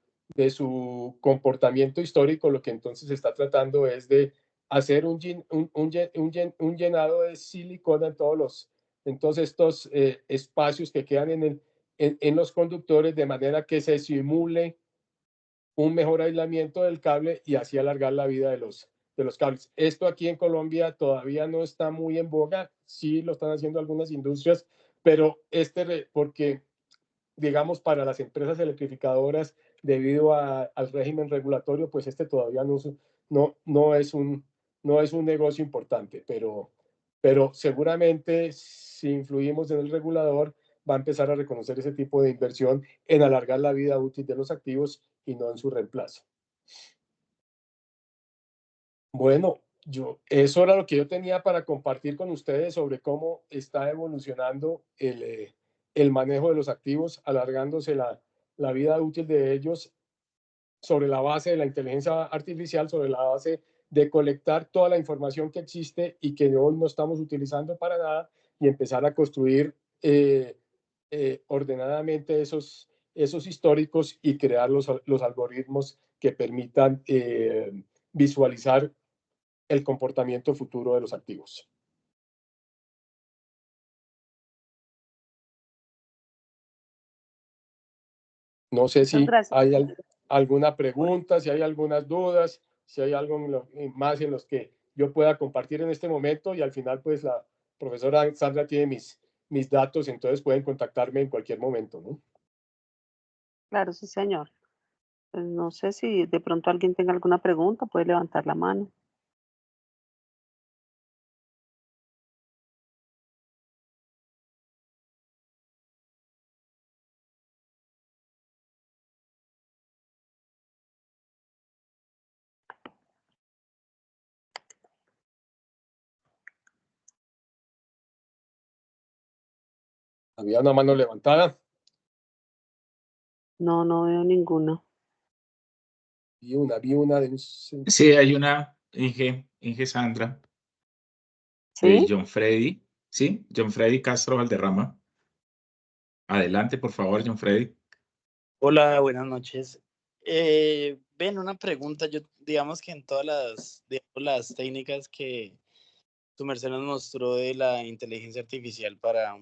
comportamiento histórico. Lo que entonces se está tratando es de hacer un llenado de silicona en todos estos espacios que quedan en los conductores, de manera que se simule un mejor aislamiento del cable y así alargar la vida de los cables. Esto aquí en Colombia todavía no está muy en boga, sí lo están haciendo algunas industrias, pero porque, digamos, para las empresas electrificadoras, debido al régimen regulatorio, pues todavía no es un negocio importante, pero seguramente si influimos en el regulador, va a empezar a reconocer ese tipo de inversión en alargar la vida útil de los activos y no en su reemplazo. Bueno, eso era lo que yo tenía para compartir con ustedes sobre cómo está evolucionando el manejo de los activos, alargándose la vida útil de ellos sobre la base de la inteligencia artificial, sobre la base de colectar toda la información que existe y que hoy no estamos utilizando para nada y empezar a construir ordenadamente esos históricos y crear los algoritmos que permitan visualizar el comportamiento futuro de los activos. No sé si hay alguna pregunta, si hay algunas dudas, si hay algo más en los que yo pueda compartir en este momento, y al final pues la profesora Sandra tiene mis datos, entonces pueden contactarme en cualquier momento, ¿no? Claro, sí, señor. Pues no sé si de pronto alguien tenga alguna pregunta, puede levantar la mano. Había una mano levantada. No, no veo ninguna. Vi una de un... Sí, hay una, Inge Sandra, de ¿Sí? John Freddy, ¿sí? John Freddy Castro Valderrama. Adelante, por favor, John Freddy. Hola, buenas noches. Ven, una pregunta. Yo, digamos que en todas las técnicas que tu merced nos mostró de la inteligencia artificial para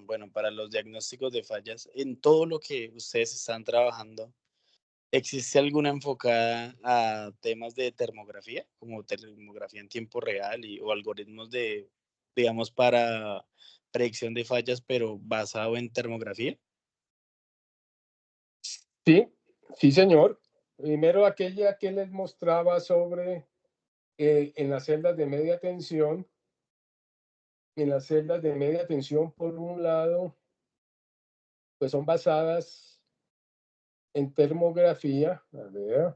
los diagnósticos de fallas, en todo lo que ustedes están trabajando, ¿existe alguna enfocada a temas de termografía, como termografía en tiempo real o algoritmos digamos, para predicción de fallas, pero basado en termografía? Sí, sí, señor. Primero aquella que les mostraba sobre en las celdas de media tensión, por un lado, pues son basadas en termografía. A ver.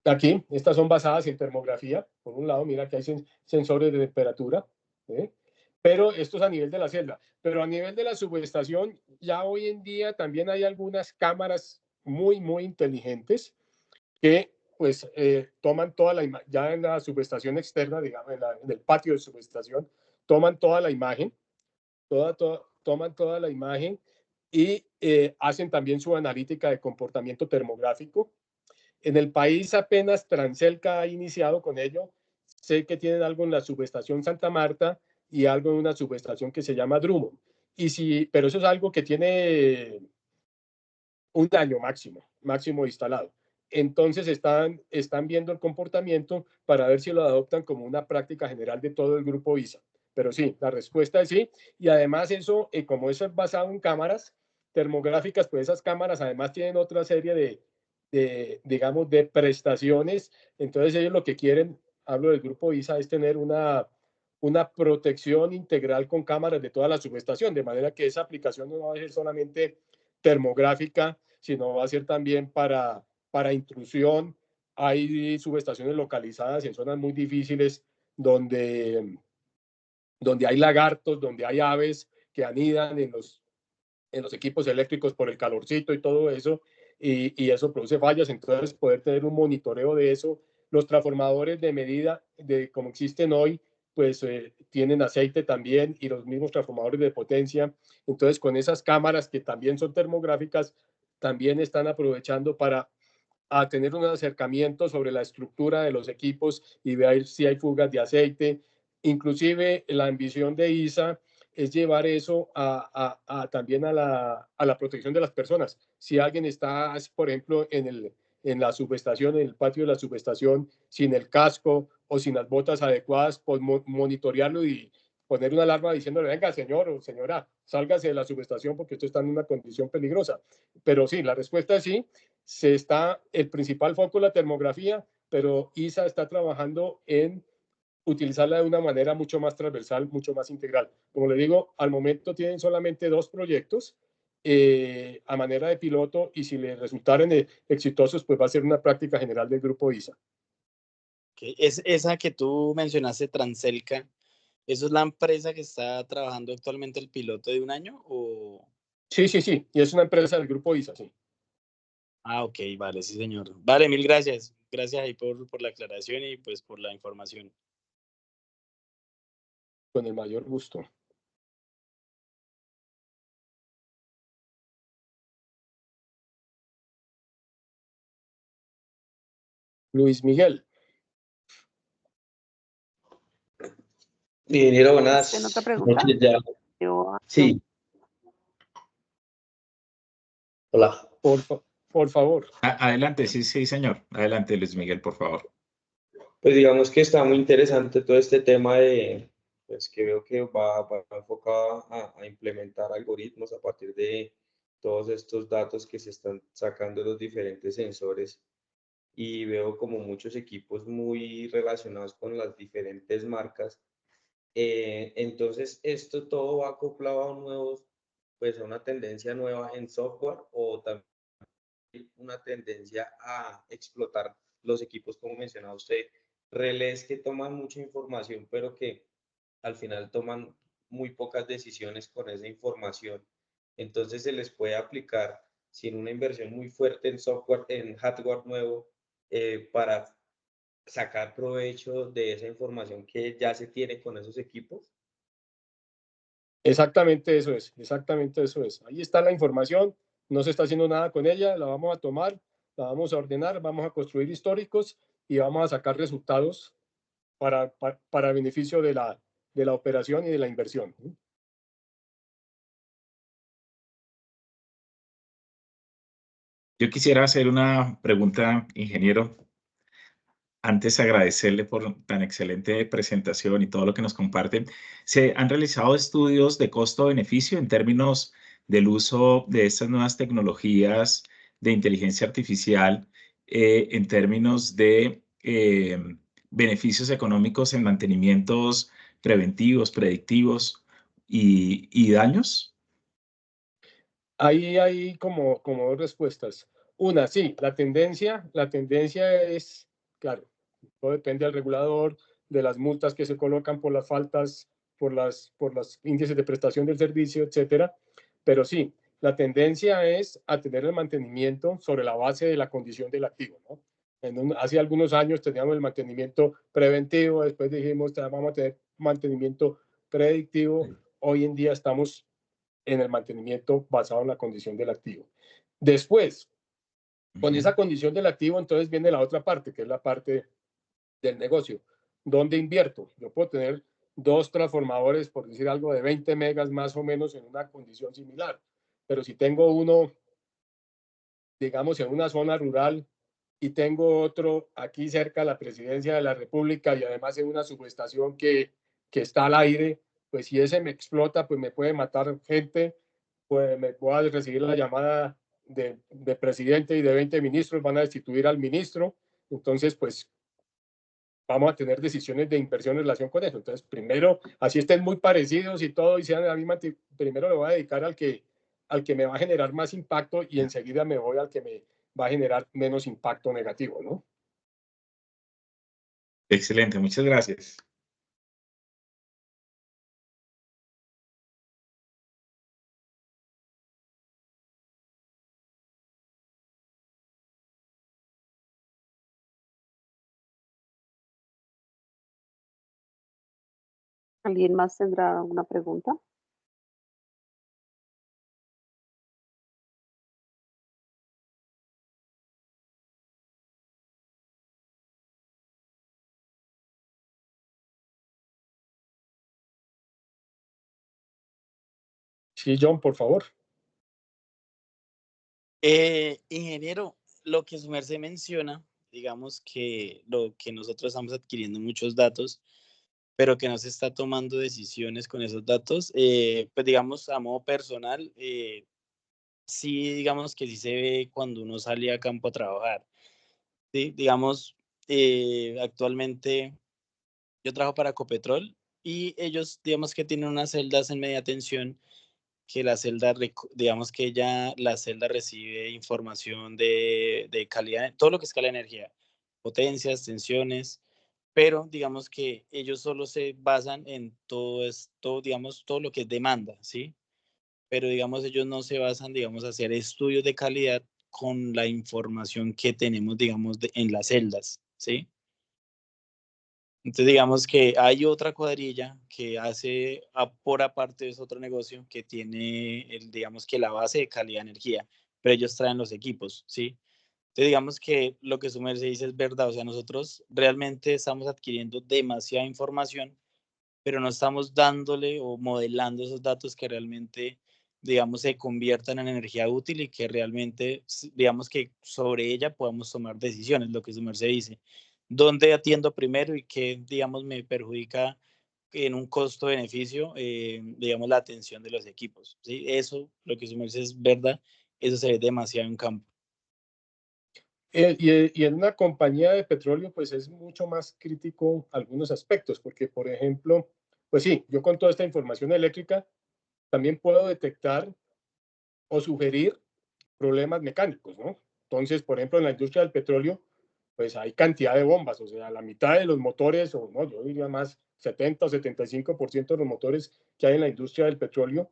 Aquí, estas son basadas en termografía. Por un lado, mira que hay sensores de temperatura, pero esto es a nivel de la celda. Pero a nivel de la subestación, ya hoy en día también hay algunas cámaras muy, muy inteligentes que pues toman toda la imagen, ya en la subestación externa, digamos, en el patio de subestación, toman toda la imagen, toman toda la imagen y hacen también su analítica de comportamiento termográfico. En el país apenas Transelca ha iniciado con ello. Sé que tienen algo en la subestación Santa Marta y algo en una subestación que se llama Drummond. Pero eso es algo que tiene un año máximo instalado. Entonces están viendo el comportamiento para ver si lo adoptan como una práctica general de todo el grupo ISA. Pero sí, la respuesta es sí. Y además eso, como eso es basado en cámaras termográficas, pues esas cámaras además tienen otra serie digamos, de prestaciones. Entonces ellos lo que quieren, hablo del grupo ISA, es tener una protección integral con cámaras de toda la subestación, de manera que esa aplicación no va a ser solamente termográfica, sino va a ser también para intrusión. Hay subestaciones localizadas en zonas muy difíciles donde hay lagartos, donde hay aves que anidan en los equipos eléctricos por el calorcito y todo eso, y eso produce fallas. Entonces poder tener un monitoreo de eso. Los transformadores de medida como existen hoy, pues tienen aceite también, y los mismos transformadores de potencia. Entonces con esas cámaras que también son termográficas, también están aprovechando para tener un acercamiento sobre la estructura de los equipos y ver si hay fugas de aceite. Inclusive la ambición de ISA es llevar eso también a la protección de las personas. Si alguien está, por ejemplo, en la subestación, en el patio de la subestación, sin el casco o sin las botas adecuadas, pues monitorearlo y poner una alarma diciéndole: venga, señor o señora, sálgase de la subestación porque usted está en una condición peligrosa. Pero sí, la respuesta es sí. El principal foco es la termografía, pero ISA está trabajando en utilizarla de una manera mucho más transversal, mucho más integral. Como le digo, al momento tienen solamente 2 proyectos a manera de piloto, y si les resultaran exitosos, pues va a ser una práctica general del grupo ISA. Okay. ¿Es esa que tú mencionaste, Transelca, eso es la empresa que está trabajando actualmente el piloto de 1 año? ¿O? Sí, y es una empresa del grupo ISA, sí. Ah, ok, vale, sí, señor. Vale, mil gracias. Gracias ahí por la aclaración y pues por la información. Con el mayor gusto. Luis Miguel. Ingeniero, buenas ¿Tiene otra pregunta? noches ya. Sí. Hola. Por favor. Adelante, sí, señor. Adelante, Luis Miguel, por favor. Pues digamos que está muy interesante todo este tema pues que veo que va enfocado a implementar algoritmos a partir de todos estos datos que se están sacando de los diferentes sensores, y veo como muchos equipos muy relacionados con las diferentes marcas. Entonces, esto todo va acoplado a una tendencia nueva en software, o también una tendencia a explotar los equipos, como mencionaba usted, relés que toman mucha información, pero que al final toman muy pocas decisiones con esa información. Entonces se les puede aplicar sin una inversión muy fuerte en software, en hardware nuevo, para sacar provecho de esa información que ya se tiene con esos equipos. Exactamente eso es. Ahí está la información, no se está haciendo nada con ella, la vamos a tomar, la vamos a ordenar, vamos a construir históricos y vamos a sacar resultados para beneficio de la operación y de la inversión. Yo quisiera hacer una pregunta, ingeniero. Antes agradecerle por tan excelente presentación y todo lo que nos comparten. ¿Se han realizado estudios de costo-beneficio en términos del uso de estas nuevas tecnologías de inteligencia artificial en términos de beneficios económicos en mantenimientos preventivos, predictivos y daños? Ahí hay como dos respuestas. Una, sí, la tendencia es, claro, todo depende del regulador, de las multas que se colocan por las faltas, por los índices de prestación del servicio, etcétera. Pero sí, la tendencia es a tener el mantenimiento sobre la base de la condición del activo, ¿no? Hace algunos años teníamos el mantenimiento preventivo, después dijimos vamos a tener mantenimiento predictivo. Hoy en día estamos en el mantenimiento basado en la condición del activo. Después, con esa condición del activo, entonces viene la otra parte, que es la parte del negocio. ¿Dónde invierto? Yo puedo tener 2 transformadores, por decir algo, de 20 megas más o menos en una condición similar. Pero si tengo uno, digamos, en una zona rural y tengo otro aquí cerca de la Presidencia de la República y además en una subestación que está al aire, pues si ese me explota, pues me puede matar gente, pues me voy a recibir la llamada de presidente y de 20 ministros, van a destituir al ministro. Entonces, pues vamos a tener decisiones de inversión en relación con eso. Entonces, primero, así estén muy parecidos y todo, y sean la misma, primero le voy a dedicar al que me va a generar más impacto y enseguida me voy al que me va a generar menos impacto negativo, ¿no? Excelente, muchas gracias. ¿Alguien más tendrá alguna pregunta? Sí, John, por favor. Ingeniero, lo que su merced menciona, digamos que lo que nosotros estamos adquiriendo muchos datos, pero que no se está tomando decisiones con esos datos, pues digamos a modo personal, sí, digamos que sí se ve cuando uno sale a campo a trabajar. ¿Sí? Digamos, actualmente yo trabajo para Ecopetrol y ellos, digamos que tienen unas celdas en media tensión que la celda, digamos que ya la celda recibe información de calidad, todo lo que es calidad de energía, potencias, tensiones, pero digamos que ellos solo se basan en todo esto, digamos, todo lo que es demanda, ¿sí? Pero digamos, ellos no se basan, digamos, a hacer estudios de calidad con la información que tenemos, digamos, en las celdas, ¿sí? Entonces, digamos que hay otra cuadrilla que hace por aparte es otro negocio que tiene, digamos que la base de calidad de energía, pero ellos traen los equipos, ¿sí? Entonces, digamos que lo que su merced dice es verdad, o sea, nosotros realmente estamos adquiriendo demasiada información, pero no estamos dándole o modelando esos datos que realmente, digamos, se conviertan en energía útil y que realmente, digamos, que sobre ella podamos tomar decisiones, lo que su merced dice. ¿Dónde atiendo primero y qué, digamos, me perjudica en un costo-beneficio, digamos, la atención de los equipos? ¿Sí? Eso, lo que su merced es verdad, eso se ve demasiado en campo. Y en una compañía de petróleo, pues es mucho más crítico algunos aspectos, porque, por ejemplo, pues sí, yo con toda esta información eléctrica también puedo detectar o sugerir problemas mecánicos, ¿no? Entonces, por ejemplo, en la industria del petróleo, pues hay cantidad de bombas, o sea, la mitad de los motores, o no, yo diría más, 70 o 75% de los motores que hay en la industria del petróleo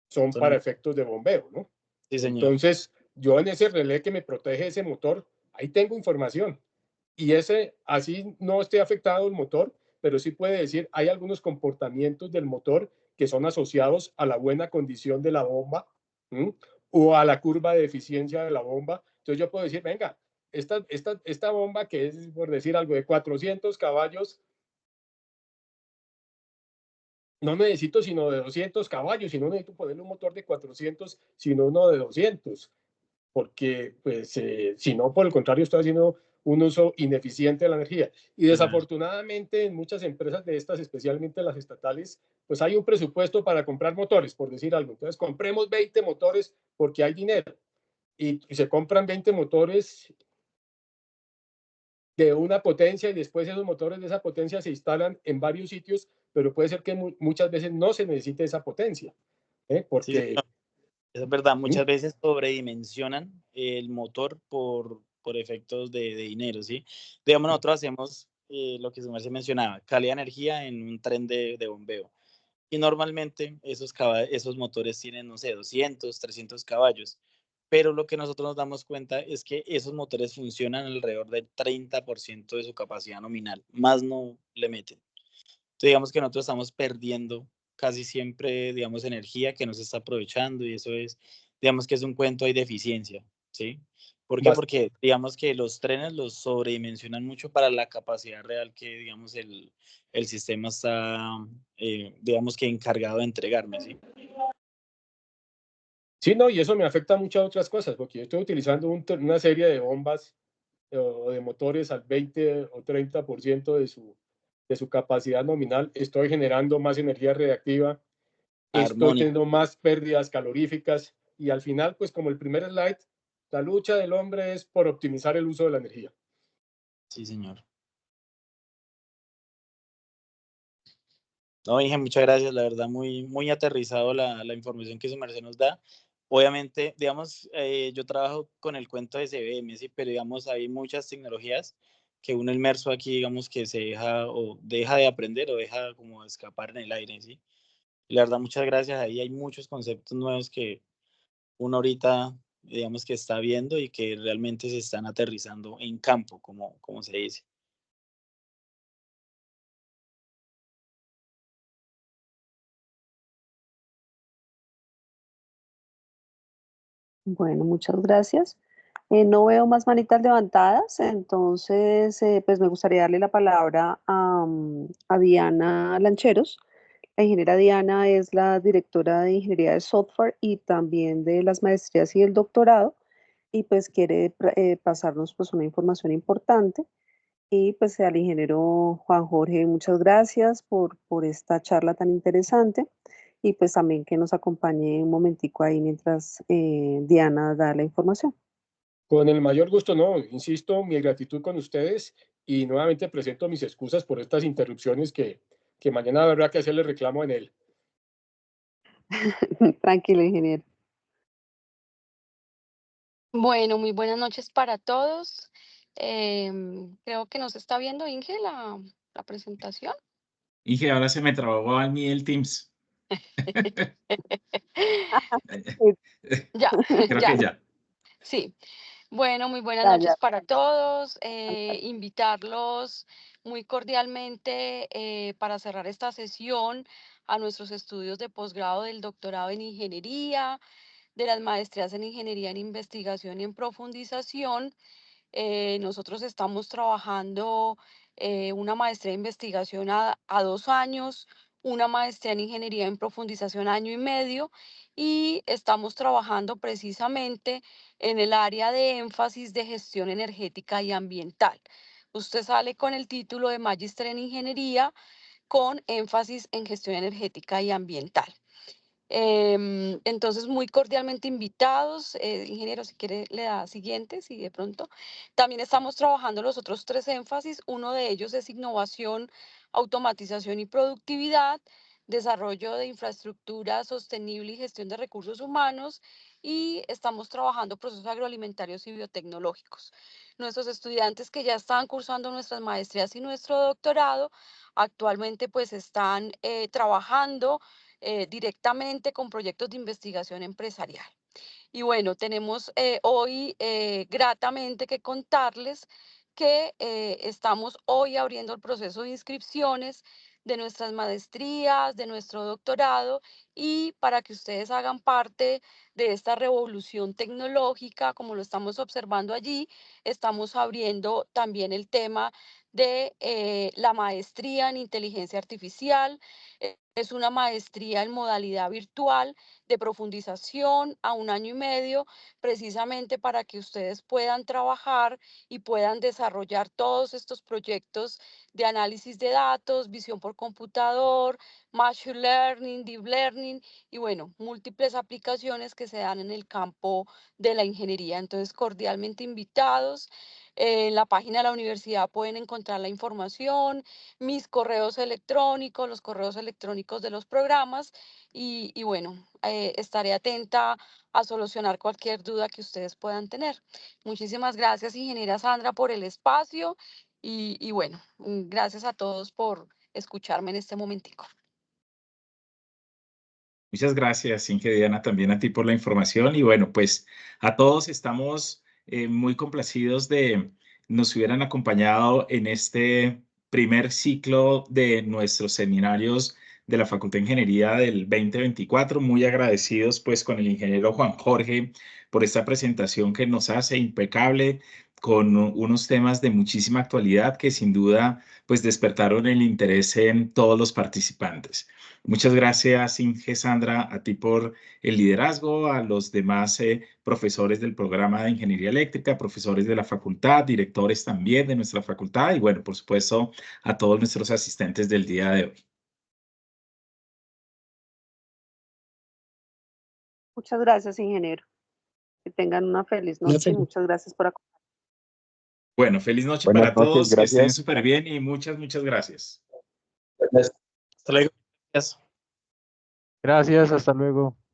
son para efectos de bombeo, ¿no? Sí, señor. Entonces, yo en ese relé que me protege ese motor, ahí tengo información. Y ese, así no esté afectado el motor, pero sí puede decir, hay algunos comportamientos del motor que son asociados a la buena condición de la bomba, ¿m? O a la curva de eficiencia de la bomba. Entonces yo puedo decir, venga, esta bomba que es, por decir algo, de 400 caballos, no necesito sino de 200 caballos, y no necesito ponerle un motor de 400, sino uno de 200, porque pues si no, por el contrario, estoy haciendo un uso ineficiente de la energía. Y desafortunadamente en muchas empresas de estas, especialmente las estatales, pues hay un presupuesto para comprar motores, por decir algo. Entonces compremos 20 motores porque hay dinero. Y se compran 20 motores de una potencia y después esos motores de esa potencia se instalan en varios sitios, pero puede ser que muchas veces no se necesite esa potencia, porque... Sí, eso es verdad, muchas ¿sí? veces sobredimensionan el motor por efectos de dinero, ¿sí? Digamos, nosotros hacemos lo que su merced mencionaba, calidad de energía en un tren de bombeo. Y normalmente esos motores tienen, no sé, 200, 300 caballos. Pero lo que nosotros nos damos cuenta es que esos motores funcionan alrededor del 30% de su capacidad nominal, más no le meten. Entonces, digamos que nosotros estamos perdiendo casi siempre, digamos, energía que no se está aprovechando y eso es, digamos que es un cuento ahí de eficiencia, ¿sí? ¿Por qué? Porque digamos que los trenes los sobredimensionan mucho para la capacidad real que, digamos, el sistema está, digamos que encargado de entregarme, ¿sí? Sí, no, y eso me afecta a muchas otras cosas, porque yo estoy utilizando una serie de bombas o de motores al 20 o 30% de su capacidad nominal, estoy generando más energía reactiva, estoy Armónico. teniendo más pérdidas caloríficas y al final, pues como el primer slide, la lucha del hombre es por optimizar el uso de la energía. Sí, señor. No, dije, muchas gracias, la verdad, muy aterrizado la información que su merced nos da. Obviamente, digamos, yo trabajo con el cuento de CBM, ¿sí? Pero digamos, hay muchas tecnologías que uno inmerso aquí, digamos, que se deja o deja de aprender o deja como escapar en el aire, ¿sí? Y la verdad, muchas gracias. Ahí hay muchos conceptos nuevos que uno ahorita, digamos, que está viendo y que realmente se están aterrizando en campo, como se dice. Bueno, muchas gracias. No veo más manitas levantadas, entonces pues me gustaría darle la palabra a Diana Lancheros. La ingeniera Diana es la directora de Ingeniería de Software y también de las maestrías y el doctorado, y pues quiere pasarnos pues una información importante. Y pues al ingeniero Juan Jorge, muchas gracias por esta charla tan interesante y pues también que nos acompañe un momentico ahí mientras Diana da la información. Con el mayor gusto, no, insisto, mi gratitud con ustedes y nuevamente presento mis excusas por estas interrupciones que mañana habrá que hacerle reclamo en él. Tranquilo, ingeniero. Bueno, muy buenas noches para todos. Creo que nos está viendo Inge la presentación. Inge, ahora se me trabó a mí el Teams. Ya, Creo ya, que ya. sí. Bueno, muy buenas Ya, ya. noches para todos. Invitarlos muy cordialmente para cerrar esta sesión a nuestros estudios de posgrado del doctorado en ingeniería, de las maestrías en ingeniería en investigación y en profundización. Nosotros estamos trabajando una maestría de investigación a 2 años, una maestría en ingeniería en profundización año y medio, y estamos trabajando precisamente en el área de énfasis de gestión energética y ambiental. Usted sale con el título de Magíster en Ingeniería con énfasis en gestión energética y ambiental. Entonces, muy cordialmente invitados. Ingeniero, si quiere, le da siguiente, si de pronto. También estamos trabajando los otros 3 énfasis. Uno de ellos es innovación, automatización y productividad, desarrollo de infraestructura sostenible y gestión de recursos humanos. Y estamos trabajando procesos agroalimentarios y biotecnológicos. Nuestros estudiantes que ya están cursando nuestras maestrías y nuestro doctorado, actualmente pues están trabajando directamente con proyectos de investigación empresarial. Y bueno, tenemos hoy gratamente que contarles que estamos hoy abriendo el proceso de inscripciones de nuestras maestrías, de nuestro doctorado, y para que ustedes hagan parte de esta revolución tecnológica, como lo estamos observando allí, estamos abriendo también el tema de la maestría en inteligencia artificial. Es una maestría en modalidad virtual de profundización a 1 año y medio, precisamente para que ustedes puedan trabajar y puedan desarrollar todos estos proyectos de análisis de datos, visión por computador, machine learning, deep learning y bueno, múltiples aplicaciones que se dan en el campo de la ingeniería. Entonces, cordialmente invitados. En la página de la universidad pueden encontrar la información, mis correos electrónicos, los correos electrónicos de los programas y bueno, estaré atenta a solucionar cualquier duda que ustedes puedan tener. Muchísimas gracias, ingeniera Sandra, por el espacio y bueno, gracias a todos por escucharme en este momentico. Muchas gracias, Inge Diana, también a ti por la información. Y bueno, pues a todos estamos muy complacidos de nos hubieran acompañado en este primer ciclo de nuestros seminarios de la Facultad de Ingeniería del 2024. Muy agradecidos pues con el ingeniero Juan Jorge por esta presentación que nos hace impecable con unos temas de muchísima actualidad que sin duda pues despertaron el interés en todos los participantes. Muchas gracias, Inge Sandra, a ti por el liderazgo, a los demás profesores del programa de Ingeniería Eléctrica, profesores de la facultad, directores también de nuestra facultad y bueno, por supuesto, a todos nuestros asistentes del día de hoy. Muchas gracias, ingeniero. Que tengan una feliz noche y muchas gracias por acompañarnos. Bueno, feliz noche Buenas para noches, todos, que estén gracias. súper bien y muchas gracias. Hasta luego. Gracias. Gracias, hasta luego.